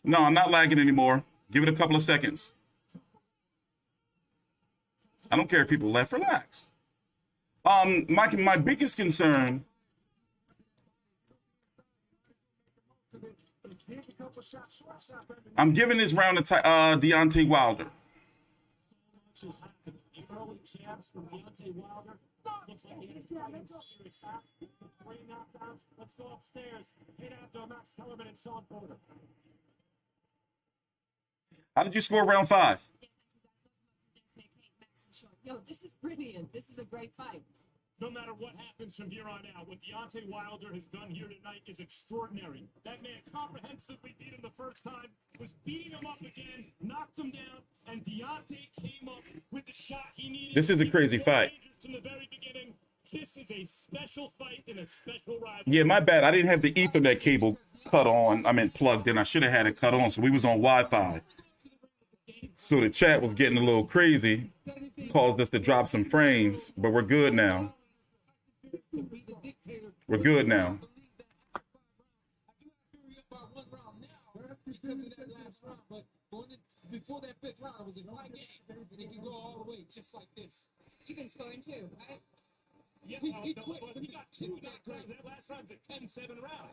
No, I'm not lagging anymore. Give it a couple of seconds. I don't care if people left. Relax. My biggest concern. I'm giving this round to Deontay Wilder. Early jabs from Deontay Wilder. Looks like he had a 3 knockdowns. Let's go upstairs. At.of, Max Kellerman and Sean Porter. How did you score round 5? Yo, this is brilliant. This is a great fight. no matter what happens from here on out. What Deontay Wilder has done here tonight is extraordinary. That man comprehensively beat him the first time, was beating him up again, knocked him down, and Deontay came up with the shot he needed. This is a crazy fight. From the very beginning, this is a special fight in a special rivalry. Yeah, my bad. I didn't have the Ethernet cable cut on. I meant plugged in. I should have had it cut on. So we was on Wi-Fi. So the chat was getting a little crazy. Caused us to drop some frames. But we're good now. We're good now. Before that fifth round, it was a tie game, and it can go all the way just like this. You've been scoring too, right? Yeah, He but quit. he got two knockdowns. That last round's a 10-7 round.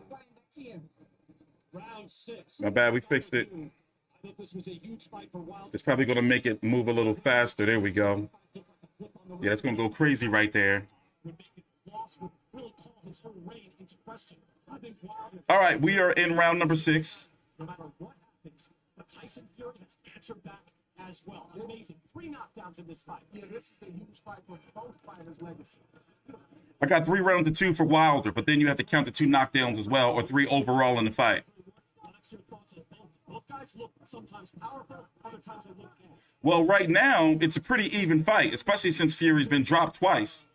Brian, back to you. Round 6. My bad. We fixed it. I thought this was a huge fight for Wilder. It's probably going to make it move a little faster. There we go. Yeah, it's going to go crazy right there. All right, we are in round number 6. No matter what happens, but Tyson Fury has answered back as well. Amazing. 3 knockdowns in this fight. Yeah, this is a huge fight for both fighters' legacy. I got 3 rounds to 2 for Wilder, but then you have to count the 2 knockdowns as well, or 3 overall in the fight. Both guys look sometimes powerful, other times they look fast. Well, right now, it's a pretty even fight, especially since Fury's been dropped twice.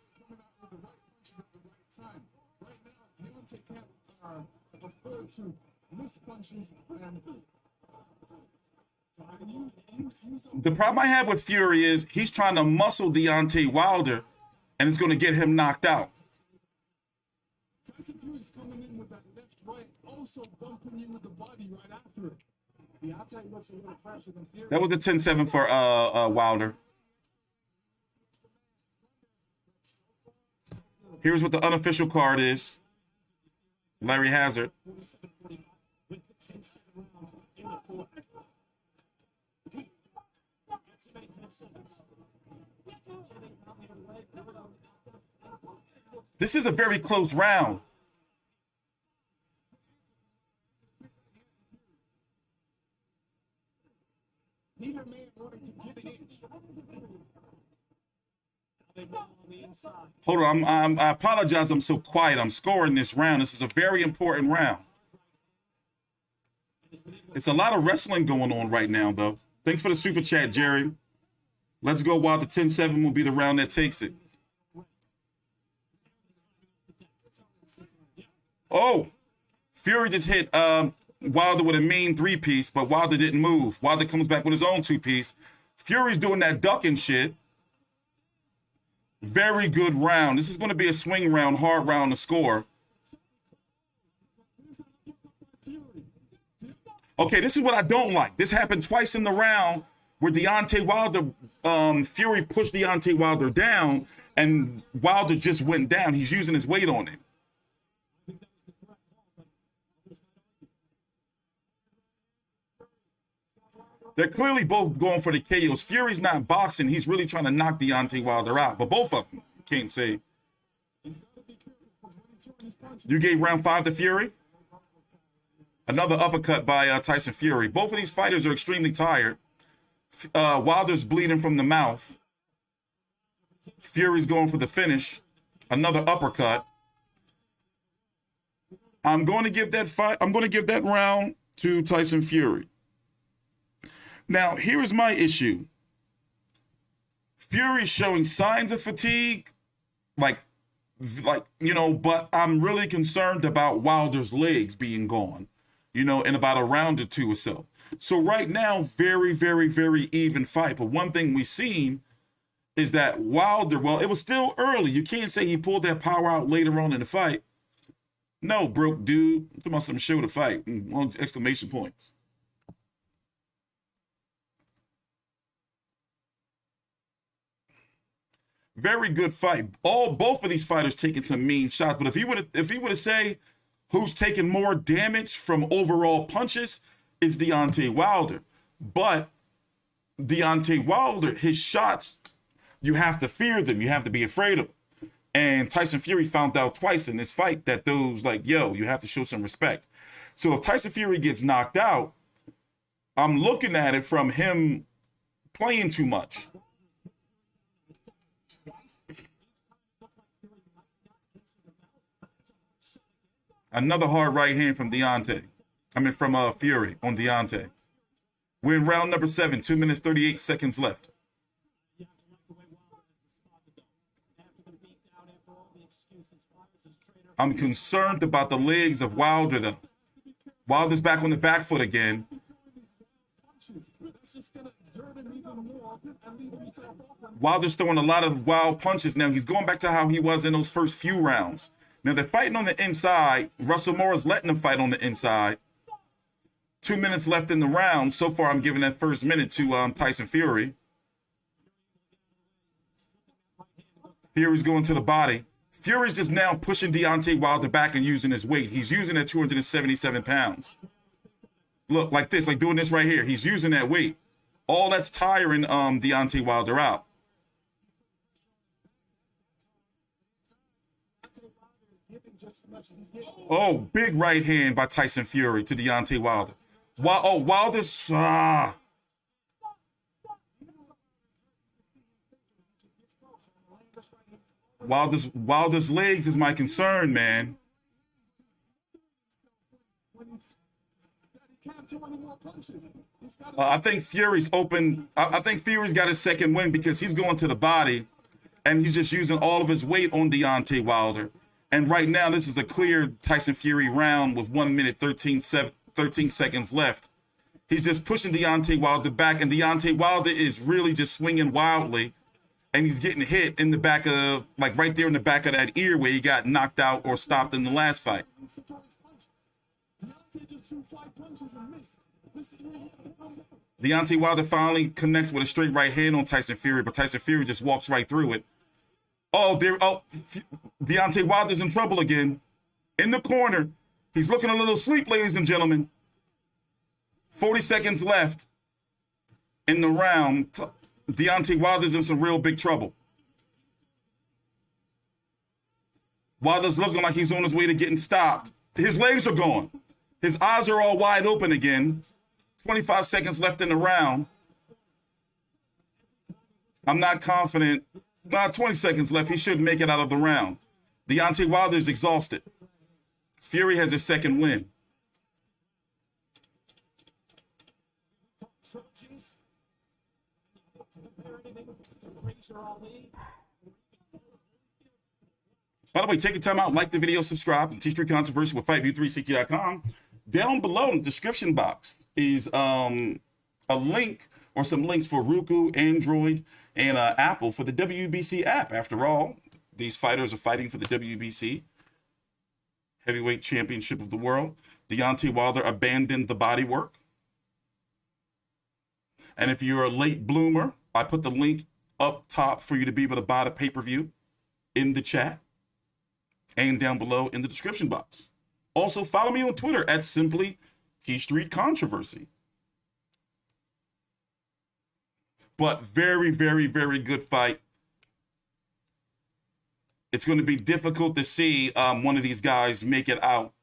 Right now, Deontay can't afford to miss punches and The problem I have with Fury is he's trying to muscle Deontay Wilder, and it's going to get him knocked out. Tyson Fury's coming in with that left right, also bumping you with the body right after it. Deontay looks a little fresher than Fury. That was the 10-7 for Wilder. Here's what the unofficial card is. Larry Hazard. This is a very close round. Neither man wanting to give an inch. Hold on, I apologize. I'm so quiet. I'm scoring this round. This is a very important round. It's a lot of wrestling going on right now, though. Thanks for the super chat, Jerry. Let's go while the 10-7 will be the round that takes it. Oh, Fury just hit Wilder with a mean 3-piece, but Wilder didn't move. Wilder comes back with his own 2-piece. Fury's doing that ducking shit. Very good round. This is going to be a swing round, hard round to score. Okay, this is what I don't like. This happened twice in the round where Deontay Wilder, Fury pushed Deontay Wilder down, and Wilder just went down. He's using his weight on it. They're clearly both going for the KOs. Fury's not boxing. He's really trying to knock Deontay Wilder out. But both of them, can't say. You gave round 5 to Fury? Another uppercut by Tyson Fury. Both of these fighters are extremely tired. Wilder's bleeding from the mouth. Fury's going for the finish. Another uppercut. I'm going to give that round to Tyson Fury. Now, here's my issue. Fury's showing signs of fatigue, but I'm really concerned about Wilder's legs being gone, in about a round or 2 or so. So right now, very, very, very even fight. But one thing we've seen is that Wilder, well, it was still early. You can't say he pulled that power out later on in the fight. No, broke dude. I'm talking about some show to fight. Exclamation points. Very good fight. Both of these fighters taking some mean shots. But if he were to say who's taking more damage from overall punches, it's Deontay Wilder. But Deontay Wilder, his shots, you have to fear them. You have to be afraid of them. And Tyson Fury found out twice in this fight that you have to show some respect. So if Tyson Fury gets knocked out, I'm looking at it from him playing too much. Another hard right hand from Deontay. From Fury on Deontay. We're in round number 7, 2 minutes, 38 seconds left. I'm concerned about the legs of Wilder, though. Wilder's back on the back foot again. Wilder's throwing a lot of wild punches now. He's going back to how he was in those first few rounds. Now, they're fighting on the inside. Russell Moore's letting them fight on the inside. 2 minutes left in the round. So far, I'm giving that first minute to Tyson Fury. Fury's going to the body. Fury's just now pushing Deontay Wilder back and using his weight. He's using that 277 pounds. Look, like this, like doing this right here. He's using that weight. All that's tiring Deontay Wilder out. Oh, big right hand by Tyson Fury to Deontay Wilder. Wilder's... Wilder's legs is my concern, man. I think Fury's open. I think Fury's got his second win because he's going to the body and he's just using all of his weight on Deontay Wilder. And right now, this is a clear Tyson Fury round with 1 minute, 13 seconds left. He's just pushing Deontay Wilder back, and Deontay Wilder is really just swinging wildly. And he's getting hit in the back of, like right there in the back of that ear where he got knocked out or stopped in the last fight. Deontay Wilder finally connects with a straight right hand on Tyson Fury, but Tyson Fury just walks right through it. Deontay Wilder's in trouble again. In the corner. He's looking a little asleep, ladies and gentlemen. 40 seconds left in the round. Deontay Wilder's in some real big trouble. Wilder's looking like he's on his way to getting stopped. His legs are gone. His eyes are all wide open again. 25 seconds left in the round. I'm not confident. 20 seconds left. He should make it out of the round. Deontay Wilder's exhausted. Fury has his second win. By the way, take your time out, like the video, subscribe, and T-Street Controversy with FightView360.com. Down below in the description box is a link or some links for Roku, Android, and Apple for the WBC app. After all, these fighters are fighting for the WBC Heavyweight Championship of the world. Deontay Wilder abandoned the body work. And if you're a late bloomer, I put the link up top for you to be able to buy the pay-per-view in the chat and down below in the description box. Also, follow me on Twitter at simply T-Street Controversy. But very, very, very good fight. It's going to be difficult to see one of these guys make it out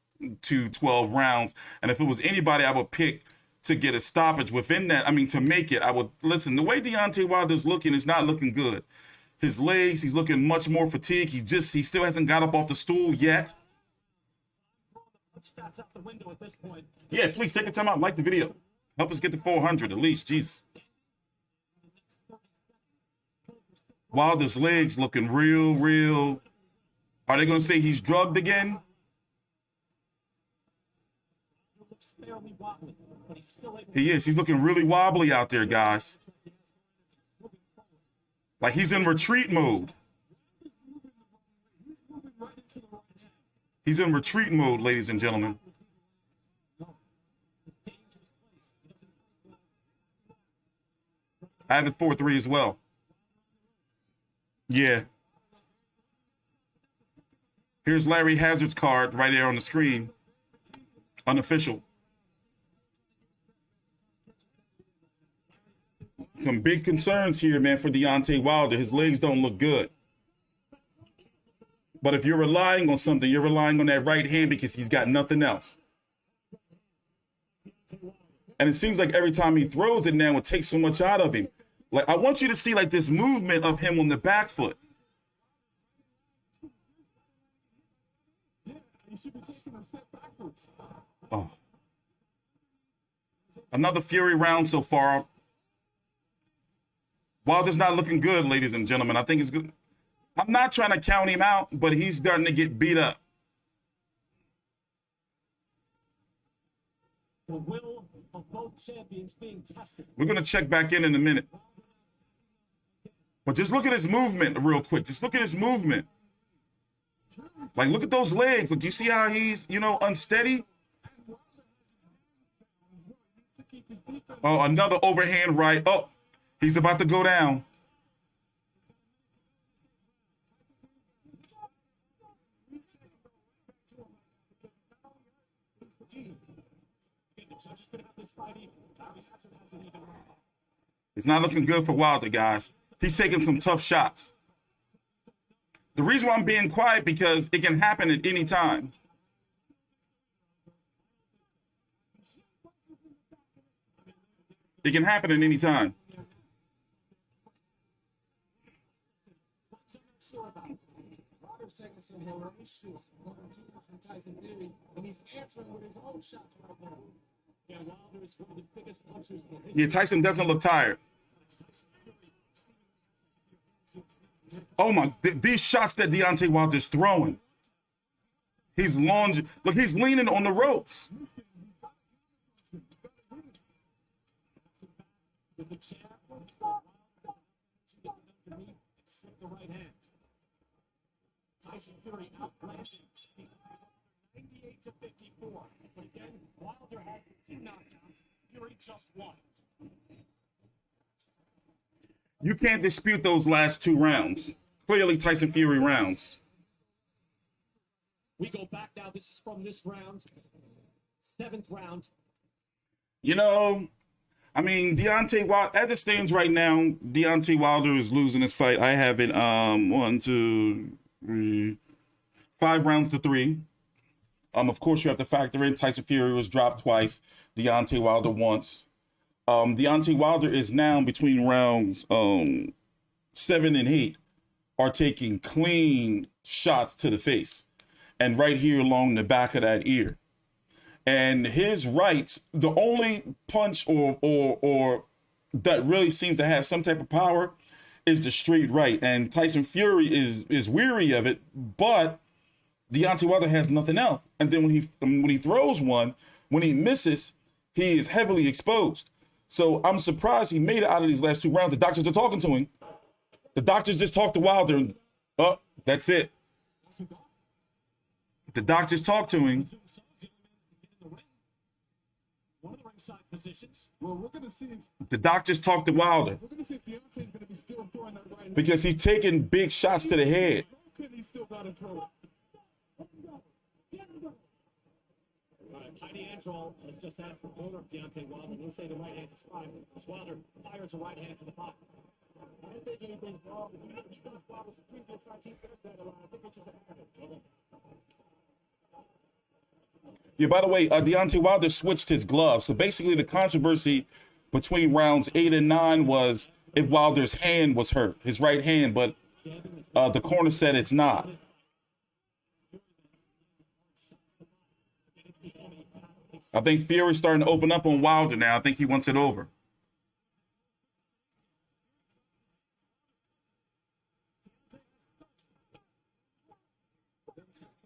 to 12 rounds. And if it was anybody I would pick to get a stoppage within that, to make it, I would listen. The way Deontay Wilder's looking is not looking good. His legs, he's looking much more fatigued. He still hasn't got up off the stool yet. Yeah, please take your time out, like the video. Help us get to 400 at least, jeez. Wilder's legs looking real. Are they going to say he's drugged again? He is. He's looking really wobbly out there, guys. Like he's in retreat mode. He's in retreat mode, ladies and gentlemen. I have it 4-3 as well. Yeah. Here's Larry Hazard's card right there on the screen. Unofficial. Some big concerns here, man, for Deontay Wilder. His legs don't look good. But if you're relying on something, you're relying on that right hand because he's got nothing else. And it seems like every time he throws it now, it takes so much out of him. Like, I want you to see, like, this movement of him on the back foot. He should be taking a step backwards. Oh. Another Fury round so far. Wilder's not looking good, ladies and gentlemen. I think it's good. I'm not trying to count him out, but he's starting to get beat up. The will of both champions being tested. We're going to check back in a minute. But just look at his movement real quick. Just look at his movement. Like, look at those legs. Look, you see how he's, unsteady? Oh, another overhand right. Oh, he's about to go down. It's not looking good for Wilder, guys. He's taking some tough shots. The reason why I'm being quiet because it can happen at any time. It can happen at any time. Wilder's taking some hellacious from Tyson Fury, and he's answering with his own shots right now. Yeah, Wilder is one of the biggest punchers in the history. Yeah, Tyson doesn't look tired. Oh my, these shots that Deontay Wilder's throwing. He's lunging. Look, he's leaning on the ropes. With the jab, slip the right hand. Tyson Fury outlasted 98 to 54. But again, Wilder had 2 knockdowns. Fury just 1. You can't dispute those last 2 rounds. Clearly Tyson Fury rounds. We go back now. This is from this round. 7th round. Deontay Wilder, as it stands right now, Deontay Wilder is losing this fight. I have it 1, 2, 3, 5 rounds to 3. Of course, you have to factor in Tyson Fury was dropped twice. Deontay Wilder once. Deontay Wilder is now between rounds 7 and 8 are taking clean shots to the face. And right here along the back of that ear. And his rights, the only punch or that really seems to have some type of power is the straight right. And Tyson Fury is weary of it, but Deontay Wilder has nothing else. And then when he throws one, when he misses, he is heavily exposed. So I'm surprised he made it out of these last 2 rounds. The doctors are talking to him. The doctors just talked to Wilder. And, that's it. The doctors talked to him. One of the ringside positions. Well, we're going to see if The doctors talked to Wilder Deontay's going to be still throwing that right hand. because he's taking big shots to the head. He's still got to throw it. Heidi Androl has just asked the corner of Deontay Wilder. He'll say the right hand to spine. As Wilder fires a right hand to the body. I don't think anything's wrong. You know, because Wilder's previous fights, he does that a lot. I think it's just a habit. Yeah, by the way, Deontay Wilder switched his gloves. So basically the controversy between rounds 8 and 9 was if Wilder's hand was hurt, his right hand, but the corner said it's not. I think Fury's starting to open up on Wilder now. I think he wants it over.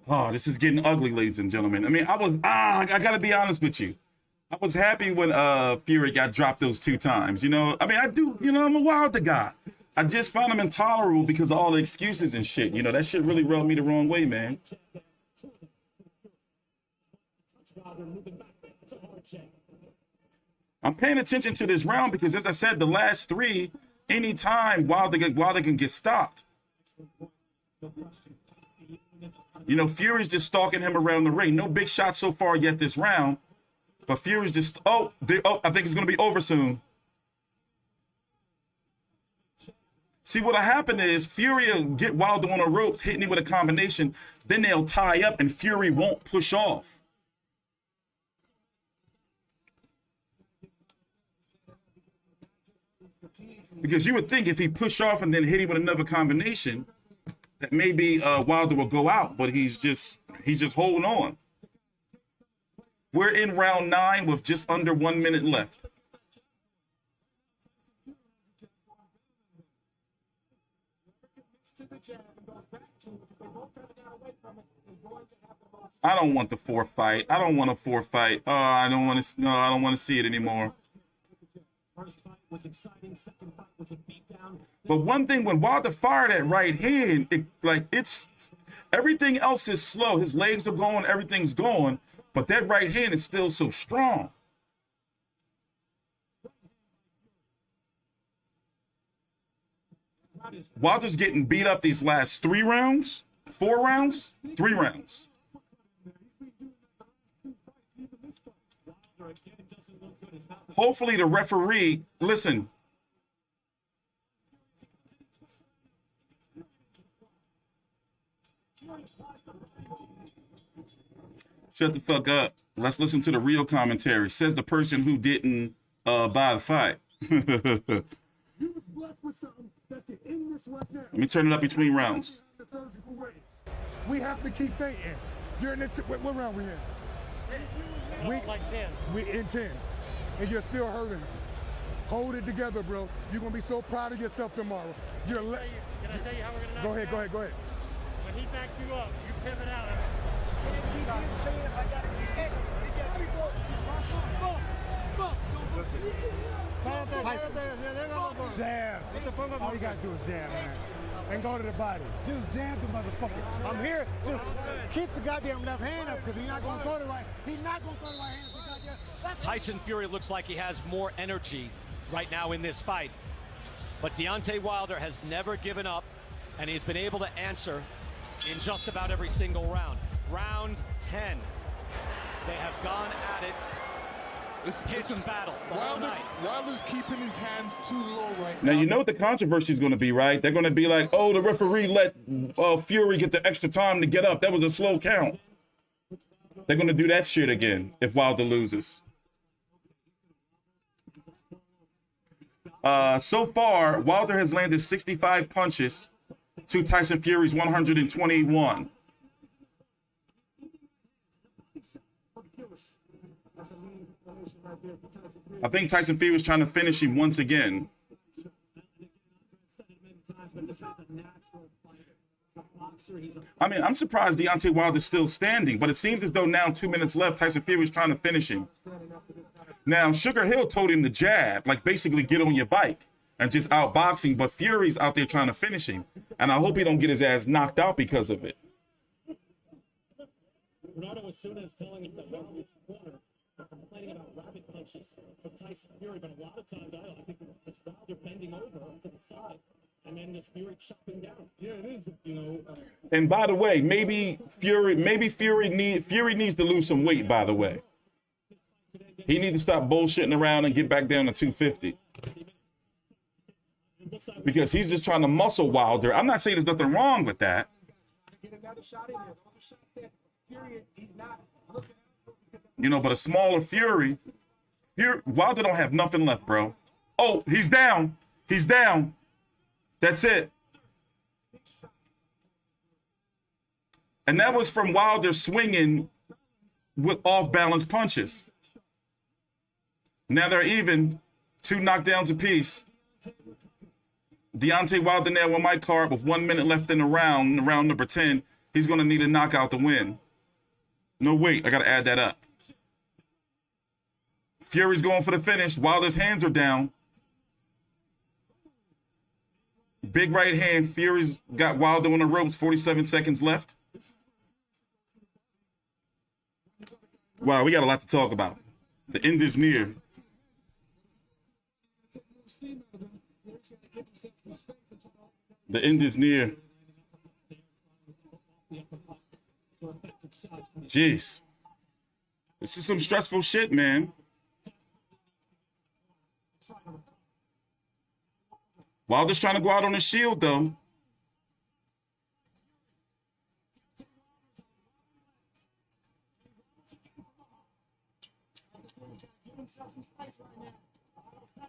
Oh, this is getting ugly, ladies and gentlemen. I got to be honest with you. I was happy when Fury got dropped those 2 times. I'm a Wilder guy. I just found him intolerable because of all the excuses and shit. That shit really rubbed me the wrong way, man. I'm paying attention to this round because, as I said, the last 3, anytime Wilder can get stopped. Fury's just stalking him around the ring. No big shots so far yet this round. But Fury's just, I think it's going to be over soon. See, what'll happen is Fury will get Wilder on the ropes, hitting him with a combination. Then they'll tie up and Fury won't push off. Because you would think if he pushed off and then hit him with another combination, that maybe Wilder will go out, but he's just holding on. We're in round 9 with just under 1 minute left. I don't want the fourth fight. I don't want a fourth fight. I don't want to. No, I don't want to see it anymore. First fight was exciting. Second fight was a beatdown. But one thing, when Wilder fired that right hand, it's everything else is slow. His legs are going, everything's going, but that right hand is still so strong. Wilder's getting beat up these last 3 rounds, 4 rounds, 3 rounds. Hopefully the referee, listen. Shut the fuck up. Let's listen to the real commentary. Says the person who didn't buy the fight. Let me turn it up between rounds. We have to keep thinking. You're in the what round we in? We like 10. We in 10. And you're still hurting. Hold it together, bro. You're gonna be so proud of yourself tomorrow. Can I tell you how we're gonna knock him down? Go ahead. When he backs you up, you pivot out. Jab. All you gotta do is jab, man. And go to the body. Just jab the motherfucker. I'm here. Just keep the goddamn left hand up because he's not gonna throw the right. He's not gonna throw the right hand. Tyson Fury looks like he has more energy right now in this fight. But Deontay Wilder has never given up, and he's been able to answer in just about every single round. Round 10. They have gone at it. Listen, battle the whole night. Wilder's keeping his hands too low right Now, now. you know what the controversy is going to be, right? They're going to be like, oh, the referee let Fury get the extra time to get up. That was a slow count. They're going to do that shit again if Wilder loses. So far, Wilder has landed 65 punches to Tyson Fury's 121. I think Tyson Fury was trying to finish him once again. I mean, I'm surprised Deontay Wilder's still standing, but it seems as though now 2 minutes left, Tyson Fury's trying to finish him. Now, Sugar Hill told him to jab, like basically get on your bike and just outboxing, but Fury's out there trying to finish him. And I hope he don't get his ass knocked out because of it. Ronaldo was soon as telling him that Wilder's corner are complaining about rapid punches from Tyson Fury, but a lot of times I think it's Wilder bending over to the side and then this Fury chopping down. Yeah, it is, you know. And by the way, maybe Fury needs to lose some weight, by the way. He needs to stop bullshitting around and get back down to 250. Because he's just trying to muscle Wilder. I'm not saying there's nothing wrong with that. You know, but a smaller Fury, Wilder don't have nothing left, bro. Oh, he's down. He's down. That's it. And that was from Wilder swinging with off-balance punches. Now they're even, 2 knockdowns apiece. Deontay Wilder now on my card with 1 minute left in the round number 10. He's going to need a knockout to win. No, wait, I got to add that up. Fury's going for the finish. Wilder's hands are down. Big right hand. Fury's got Wilder on the ropes. 47 seconds left. Wow, we got a lot to talk about. The end is near. The end is near. Jeez. This is some stressful shit, man. Wilder's trying to go out on his shield, though.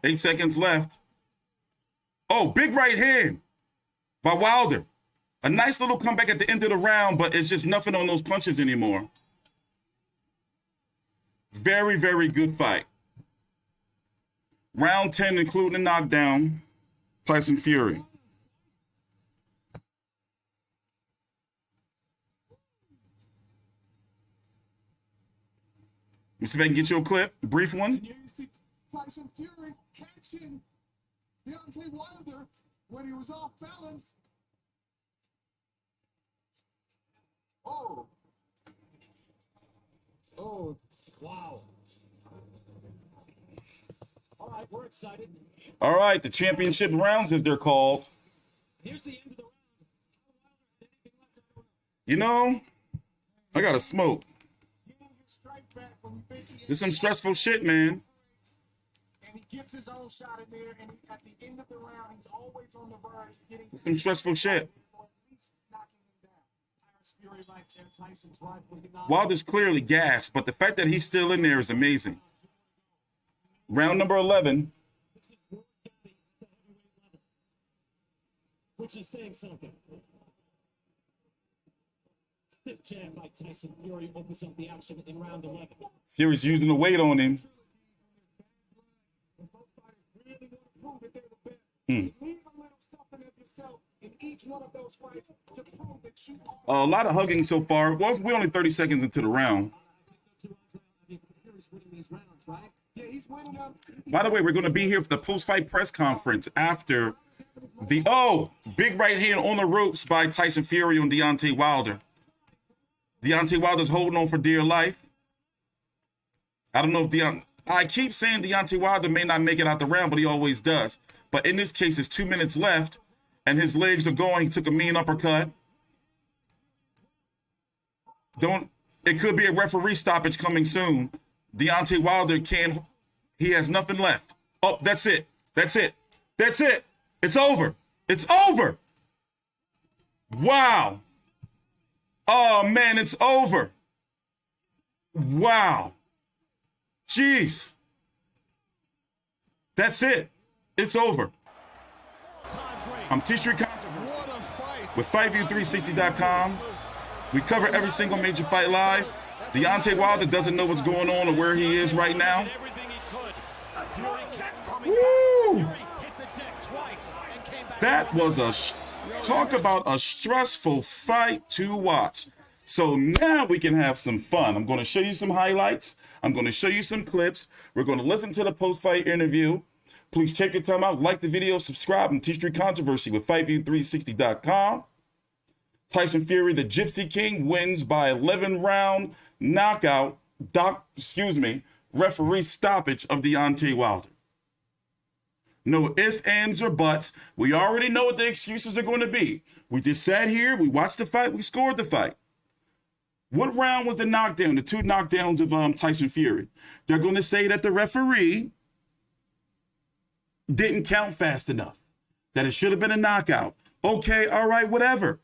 Eight seconds left. Oh, big right hand by Wilder. A nice little comeback at the end of the round, but it's just nothing on those punches anymore. Very, very good fight. Round 10, including a knockdown, Tyson Fury. Let me see if I can get you a clip, a brief one. And here you see Tyson Fury catching Deontay Wilder when he was off balance. Oh. Oh, wow. All right, we're excited. All right, the championship rounds, as they're called. Here's the end of the round. You know, I gotta smoke. This is some stressful shit, man. And he gets his own shot in there, and at the end of the round, he's always on the verge of getting This is some stressful shit. Wilder's clearly gassed, but the fact that he's still in there is amazing. Round number 11. Which is saying something. Stiff jab by Tyson Fury opens up the action in round 11. Fury's using the weight on him. A lot of hugging so far. Well, we're only 30 seconds into the round. By the way, we're going to be here for the post-fight press conference after the big right hand on the ropes by Tyson Fury on Deontay Wilder. Deontay Wilder's holding on for dear life. I don't know if I keep saying Deontay Wilder may not make it out the round, but he always does. But in this case, it's 2 minutes left, and his legs are going. He took a mean uppercut. It could be a referee stoppage coming soon. Deontay Wilder he has nothing left. Oh, that's it. That's it. That's it. It's over. It's over. Wow. Oh, man, it's over. Wow. Jeez. That's it. It's over. I'm T-Street Controversy with FightView360.com. We cover every single major fight live. Deontay Wilder doesn't know what's going on or where he is right now. Woo! That was talk about a stressful fight to watch. So now we can have some fun. I'm going to show you some highlights. I'm going to show you some clips. We're going to listen to the post-fight interview. Please check your time out. Like the video, subscribe. I'm T-Street Controversy with FightView360.com. Tyson Fury, the Gypsy King, wins by 11-round knockout, referee stoppage of Deontay Wilder. No ifs, ands, or buts. We already know what the excuses are going to be. We just sat here, we watched the fight, we scored the fight. What round was the knockdown, the two knockdowns of Tyson Fury? They're going to say that the referee didn't count fast enough, that it should have been a knockout. Okay, all right, whatever.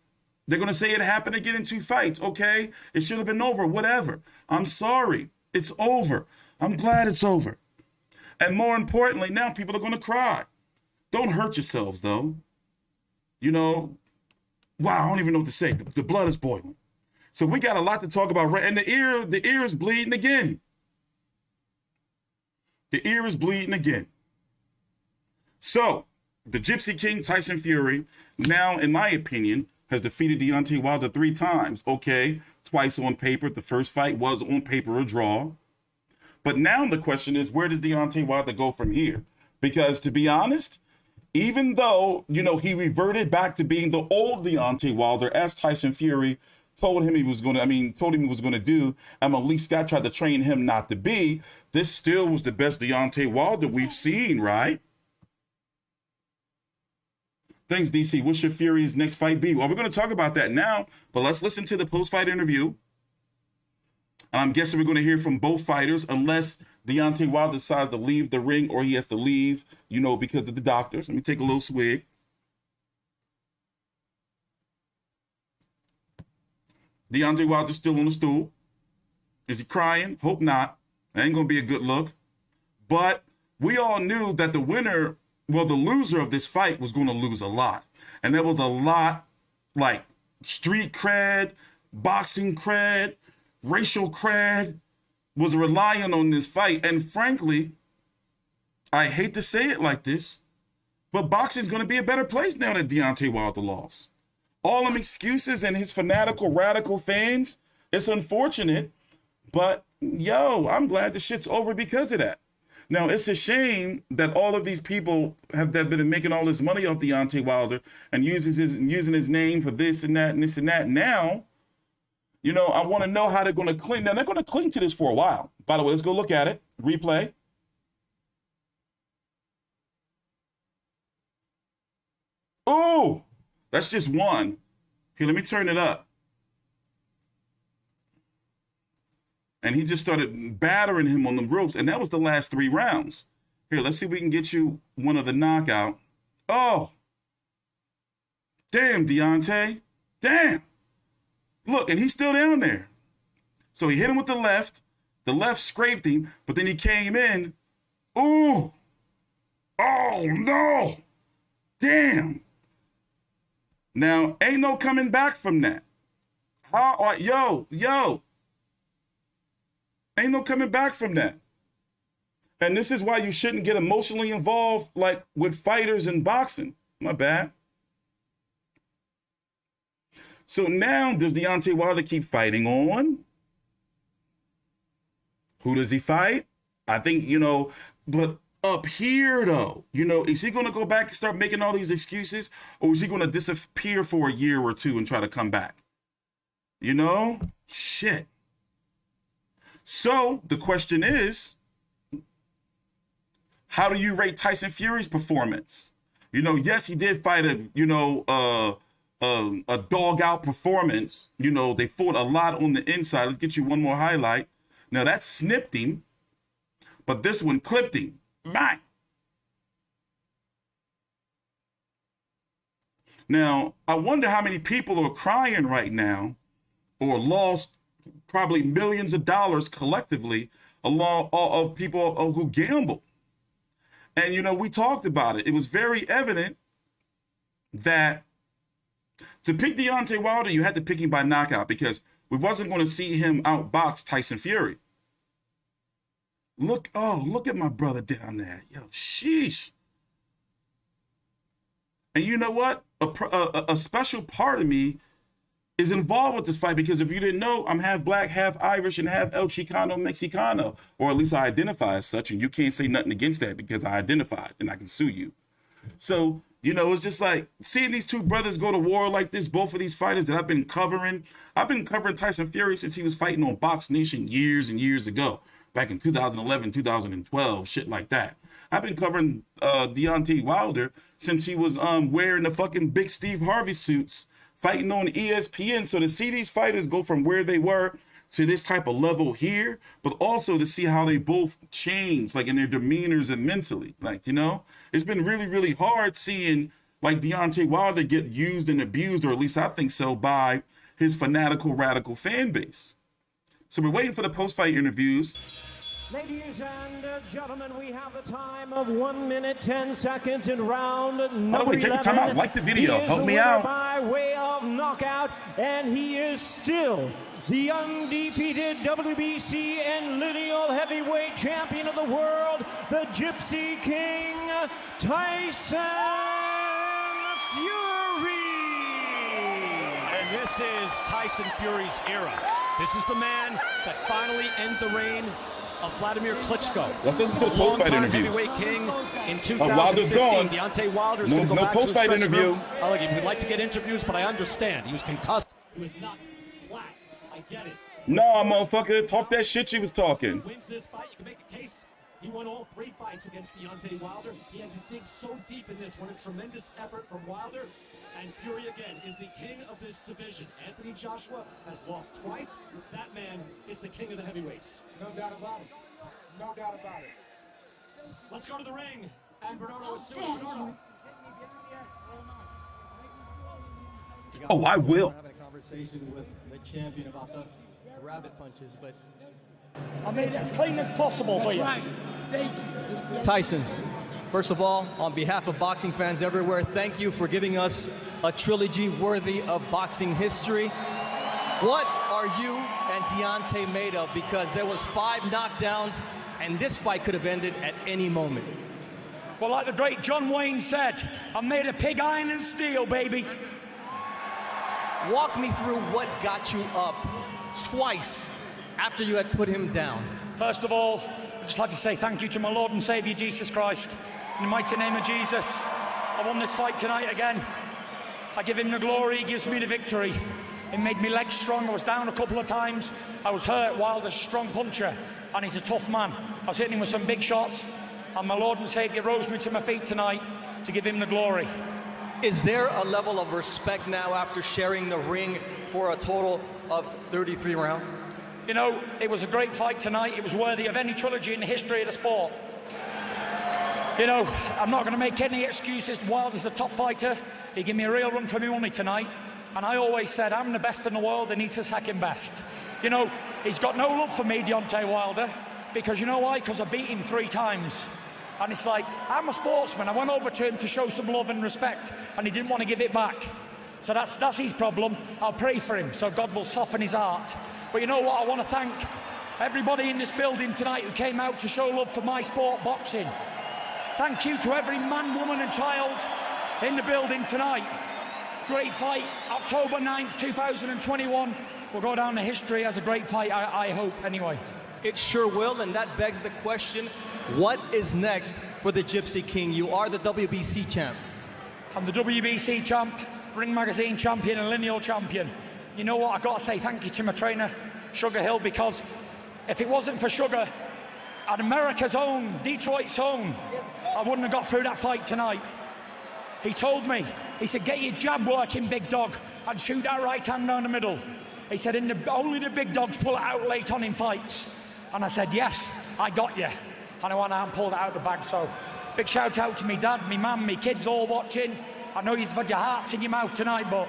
They're going to say it happened again in 2 fights. Okay, it should have been over, whatever. I'm sorry, it's over. I'm glad it's over. And more importantly, now people are going to cry. Don't hurt yourselves, though. You know, wow, I don't even know what to say. The blood is boiling. So we got a lot to talk about. And the ear is bleeding again. The ear is bleeding again. So the Gypsy King, Tyson Fury, now, in my opinion, has defeated Deontay Wilder 3 times. Okay, twice on paper. The first fight was on paper a draw. But now the question is, where does Deontay Wilder go from here? Because to be honest, even though, you know, he reverted back to being the old Deontay Wilder, as Tyson Fury told him he was going to do, and Malik Scott tried to train him not to be, this still was the best Deontay Wilder we've seen, right? Thanks, DC. What should Fury's next fight be? Well, we're going to talk about that now, but let's listen to the post-fight interview. I'm guessing we're going to hear from both fighters, unless Deontay Wilder decides to leave the ring or he has to leave, you know, because of the doctors. Let me take a little swig. Deontay Wilder's still on the stool. Is he crying? Hope not. That ain't going to be a good look. But we all knew that the loser of this fight was going to lose a lot. And there was a lot like street cred, boxing cred, racial cred, was relying on this fight. And frankly, I hate to say it like this, but boxing's going to be a better place now that Deontay Wilder lost. All them excuses and his fanatical, radical fans, it's unfortunate, but yo, I'm glad the shit's over because of that. Now, it's a shame that all of these people have been making all this money off Deontay Wilder and using his name for this and that and this and that. Now, you know, I want to know how they're going to cling. Now, they're going to cling to this for a while. By the way, let's go look at it. Replay. Oh, that's just one. Here, let me turn it up. And he just started battering him on the ropes. And that was the last 3 rounds. Here, let's see if we can get you one of the knockout. Oh. Damn, Deontay. Damn. Look, and he's still down there. So he hit him with the left. The left scraped him, but then he came in. Ooh. Oh, no. Damn. Now, ain't no coming back from that. Yo. Ain't no coming back from that. And this is why you shouldn't get emotionally involved like with fighters in boxing. My bad. So now, does Deontay Wilder keep fighting on? Who does he fight? I think, you know, but up here though, you know, is he going to go back and start making all these excuses? Or is he going to disappear for a year or two and try to come back? You know? Shit. So the question is, how do you rate Tyson Fury's performance? You know, yes, he did fight a dog out performance. You know, they fought a lot on the inside. Let's get you one more highlight. Now that snipped him, but this one clipped him. Bang. Now, I wonder how many people are crying right now or lost probably millions of dollars collectively along of people who gamble. And, you know, we talked about it. It was very evident that to pick Deontay Wilder, you had to pick him by knockout because we wasn't going to see him outbox Tyson Fury. Look at my brother down there. Yo, sheesh. And you know what? A special part of me is involved with this fight because if you didn't know, I'm half black, half Irish, and half El Chicano Mexicano, or at least I identify as such, and you can't say nothing against that because I identified and I can sue you. So, you know, it's just like seeing these two brothers go to war like this, both of these fighters that I've been covering. I've been covering Tyson Fury since he was fighting on Box Nation years and years ago, back in 2011, 2012, shit like that. I've been covering Deontay Wilder since he was wearing the fucking big Steve Harvey suits, fighting on ESPN. So to see these fighters go from where they were to this type of level here, but also to see how they both change, like in their demeanors and mentally, like, you know, it's been really, really hard seeing like Deontay Wilder get used and abused, or at least I think so, by his fanatical, radical fan base. So we're waiting for the post-fight interviews. Ladies and gentlemen, we have the time of 1 minute, 10 seconds in round number 11. By the way, take the time out, like the video, help me out. By way of knockout, and he is still the undefeated WBC and lineal heavyweight champion of the world, the Gypsy King, Tyson Fury. And this is Tyson Fury's era. This is the man that finally ended the reign of Vladimir Klitschko. Let's listen to the post-fight interviews. Heavyweight king in 2015. Wilder's gone. Deontay Wilder's going to go back post-fight to his dressing interview. room. Oh, look, we'd like to get interviews, but I understand. He was concussed. He was knocked flat. I get it. Nah, motherfucker, talk that shit you was talking. Wins this fight, you can make a case. He won all 3 fights against Deontay Wilder. He had to dig so deep in this one. A tremendous effort from Wilder. And Fury, again, is the king of this division. Anthony Joshua has lost twice. That man is the king of the heavyweights. No doubt about it. No doubt about it. Let's go to the ring. And Bernardo is suing Bernardo. Oh, I will. We're having a conversation with the champion about the rabbit punches, but I made it as clean as possible for you. Tyson, first of all, on behalf of boxing fans everywhere, thank you for giving us a trilogy worthy of boxing history. What are you and Deontay made of? Because there was 5 knockdowns, and this fight could have ended at any moment. Well, like the great John Wayne said, I'm made of pig iron and steel, baby. Walk me through what got you up twice after you had put him down. First of all, I'd just like to say thank you to my Lord and Savior, Jesus Christ. In the mighty name of Jesus, I won this fight tonight again. I give him the glory, he gives me the victory. It made me legs strong. I was down a couple of times. I was hurt. Wilder's a strong puncher, and he's a tough man. I was hitting him with some big shots, and my Lord and Savior rose me to my feet tonight to give him the glory. Is there a level of respect now after sharing the ring for a total of 33 rounds? You know, it was a great fight tonight. It was worthy of any trilogy in the history of the sport. You know, I'm not going to make any excuses. Wilder's a top fighter. He gave me a real run for my money tonight. And I always said, I'm the best in the world and he's the second best. You know, he's got no love for me, Deontay Wilder, because you know why? Because I beat him 3 times. And it's like, I'm a sportsman. I went over to him to show some love and respect, and he didn't want to give it back. So that's his problem. I'll pray for him, so God will soften his heart. But you know what? I want to thank everybody in this building tonight who came out to show love for my sport, boxing. Thank you to every man, woman and child in the building tonight. Great fight. October 9th, 2021 will go down in history as a great fight, I hope, anyway. It sure will, and that begs the question, what is next for the Gypsy King? You are the WBC champ. I'm the WBC champ, Ring Magazine champion and lineal champion. You know what? I've got to say thank you to my trainer, Sugar Hill, because if it wasn't for Sugar, at America's own, Detroit's own, I wouldn't have got through that fight tonight. He told me, he said, get your jab working, big dog, and shoot that right hand down the middle. He said, only the big dogs pull it out late on in fights. And I said, yes, I got you. And I went out and pulled it out the bag. So big shout out to me dad, me mum, me kids all watching. I know you've had your hearts in your mouth tonight, but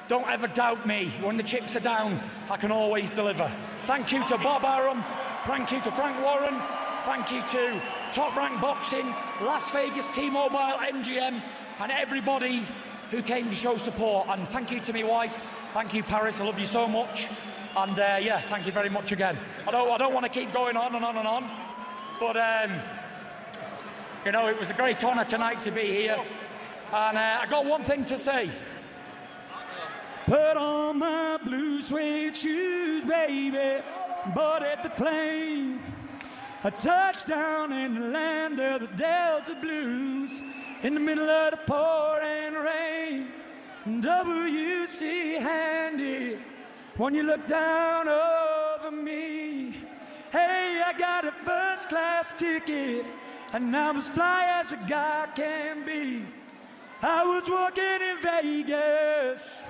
don't ever doubt me. When the chips are down, I can always deliver. Thank you to Bob Arum. Thank you to Frank Warren. Thank you to Top Rank Boxing, Las Vegas, T-Mobile, MGM, and everybody who came to show support. And thank you to my wife. Thank you, Paris. I love you so much. And yeah, thank you very much again. I don't want to keep going on and on and on. But, you know, it was a great honor tonight to be here. And I got one thing to say. Put on my blue suede shoes, baby, boarded the plane. A touchdown in the land of the Delta Blues, in the middle of the pouring rain. WC handy when you look down over me. Hey, I got a first class ticket, and I'm as fly as a guy can be. I was walking in Vegas,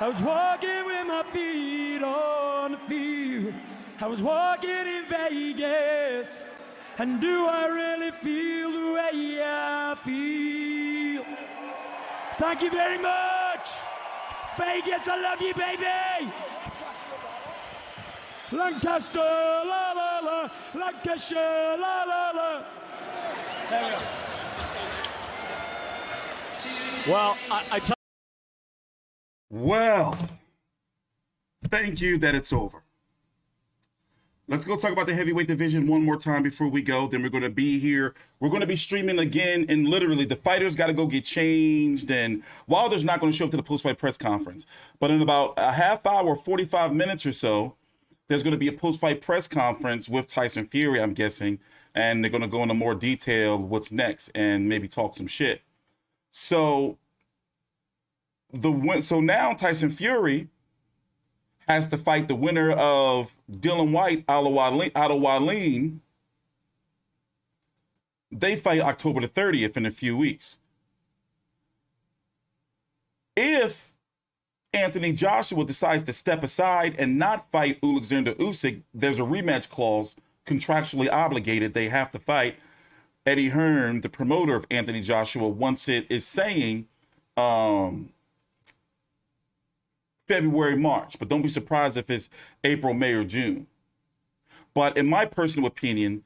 I was walking with my feet on the field. I was walking in Vegas, and do I really feel the way I feel? Thank you very much. Vegas, I love you, baby. Lancaster, la la la. Lancashire, la la la. There we go. Well, Well, thank you that it's over. Let's go talk about the heavyweight division one more time before we go. Then we're going to be here. We're going to be streaming again, and literally the fighters got to go get changed, and Wilder's not going to show up to the post-fight press conference. But in about a half hour, 45 minutes or so, there's going to be a post-fight press conference with Tyson Fury, I'm guessing, and they're going to go into more detail what's next and maybe talk some shit. So now Tyson Fury has to fight the winner of Dylan White out of Wallin. They fight October the 30th in a few weeks. If Anthony Joshua decides to step aside and not fight Alexander Usyk, there's a rematch clause, contractually obligated. They have to fight. Eddie Hearn, the promoter of Anthony Joshua, wants it is saying February, March, but don't be surprised if it's April, May, or June. But in my personal opinion,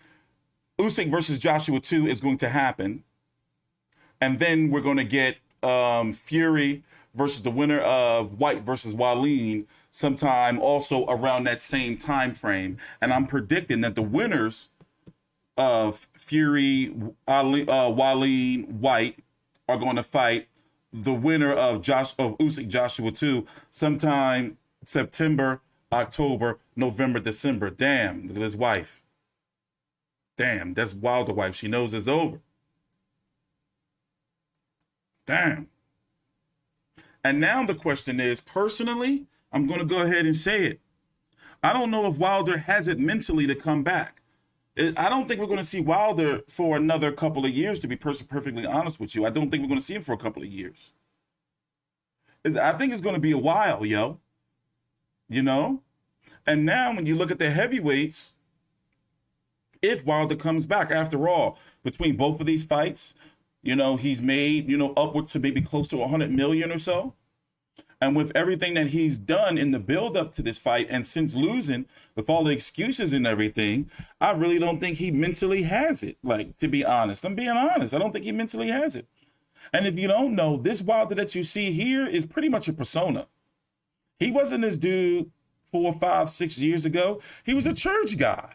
Usyk versus Joshua 2 is going to happen. And then we're going to get Fury versus the winner of White versus Wallin sometime also around that same time frame. And I'm predicting that the winners of Fury, Wallin, White are going to fight the winner of Usyk Joshua 2 sometime September, October, November, December. Damn, look at his wife. Damn, that's Wilder wife. She knows it's over. Damn. And now the question is, personally, I'm going to go ahead and say it. I don't know if Wilder has it mentally to come back. I don't think we're going to see Wilder for another couple of years, to be perfectly honest with you. I don't think we're going to see him for a couple of years. I think it's going to be a while, yo. You know? And now when you look at the heavyweights, if Wilder comes back, after all, between both of these fights, you know, he's made, you know, upwards to maybe close to 100 million or so. And with everything that he's done in the build up to this fight and since losing, with all the excuses and everything, I really don't think he mentally has it. Like, to be honest, I'm being honest. I don't think he mentally has it. And if you don't know, this Wilder that you see here is pretty much a persona. He wasn't this dude 4, 5, 6 years ago. He was a church guy.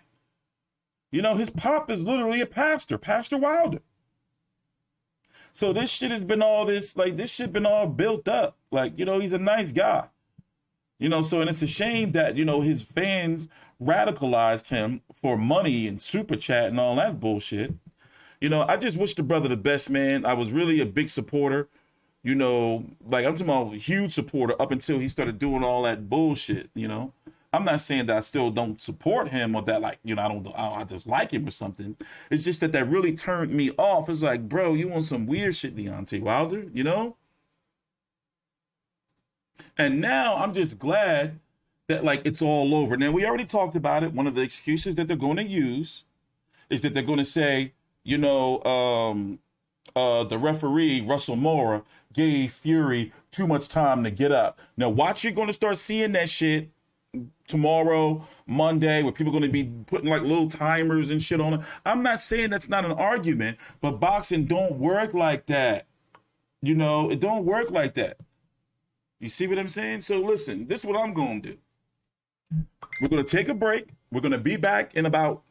You know, his pop is literally a pastor, Pastor Wilder. So this shit has been all this, like, this shit been all built up. Like, you know, he's a nice guy. You know, so, and it's a shame that, you know, his fans radicalized him for money and super chat and all that bullshit. You know, I just wish the brother the best, man. I was really a big supporter. You know, like, I'm talking about a huge supporter up until he started doing all that bullshit, you know. I'm not saying that I still don't support him or that, like, you know, I just like him or something. It's just that really turned me off. It's like, bro, you want some weird shit, Deontay Wilder, you know? And now I'm just glad that, like, it's all over. Now, we already talked about it. One of the excuses that they're going to use is that they're going to say, you know, the referee, Russell Mora, gave Fury too much time to get up. Now, watch, you're going to start seeing that shit tomorrow, Monday, where people are going to be putting like little timers and shit on it. I'm not saying that's not an argument, but boxing don't work like that. You know, it don't work like that. You see what I'm saying? So listen, this is what I'm going to do. We're going to take a break. We're going to be back in about,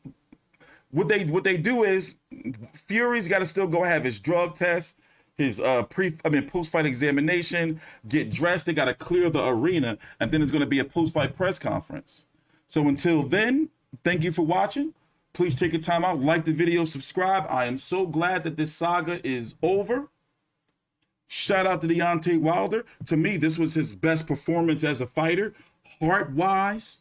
what they do is Fury's got to still go have his drug test, his post-fight examination, get dressed. They got to clear the arena, and then it's going to be a post-fight press conference. So until then, thank you for watching. Please take your time out, like the video, subscribe. I am so glad that this saga is over. Shout out to Deontay Wilder. To me, this was his best performance as a fighter, heart-wise,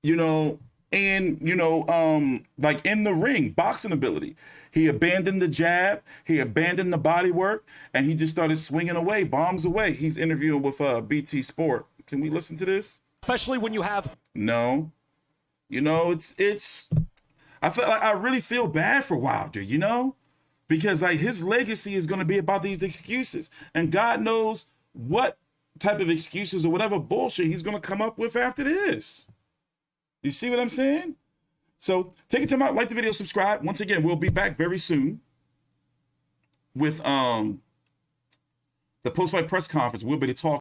you know, and, you know, like in the ring, boxing ability. He abandoned the jab, he abandoned the body work, and he just started swinging away, bombs away. He's interviewing with BT Sport. Can we listen to this? Especially when you have... No. You know, I really feel bad for Wilder, you know? Because, like, his legacy is going to be about these excuses. And God knows what type of excuses or whatever bullshit he's going to come up with after this. You see what I'm saying? So take your time out, like the video, subscribe. Once again, we'll be back very soon with the post-fight press conference. We'll be to talk.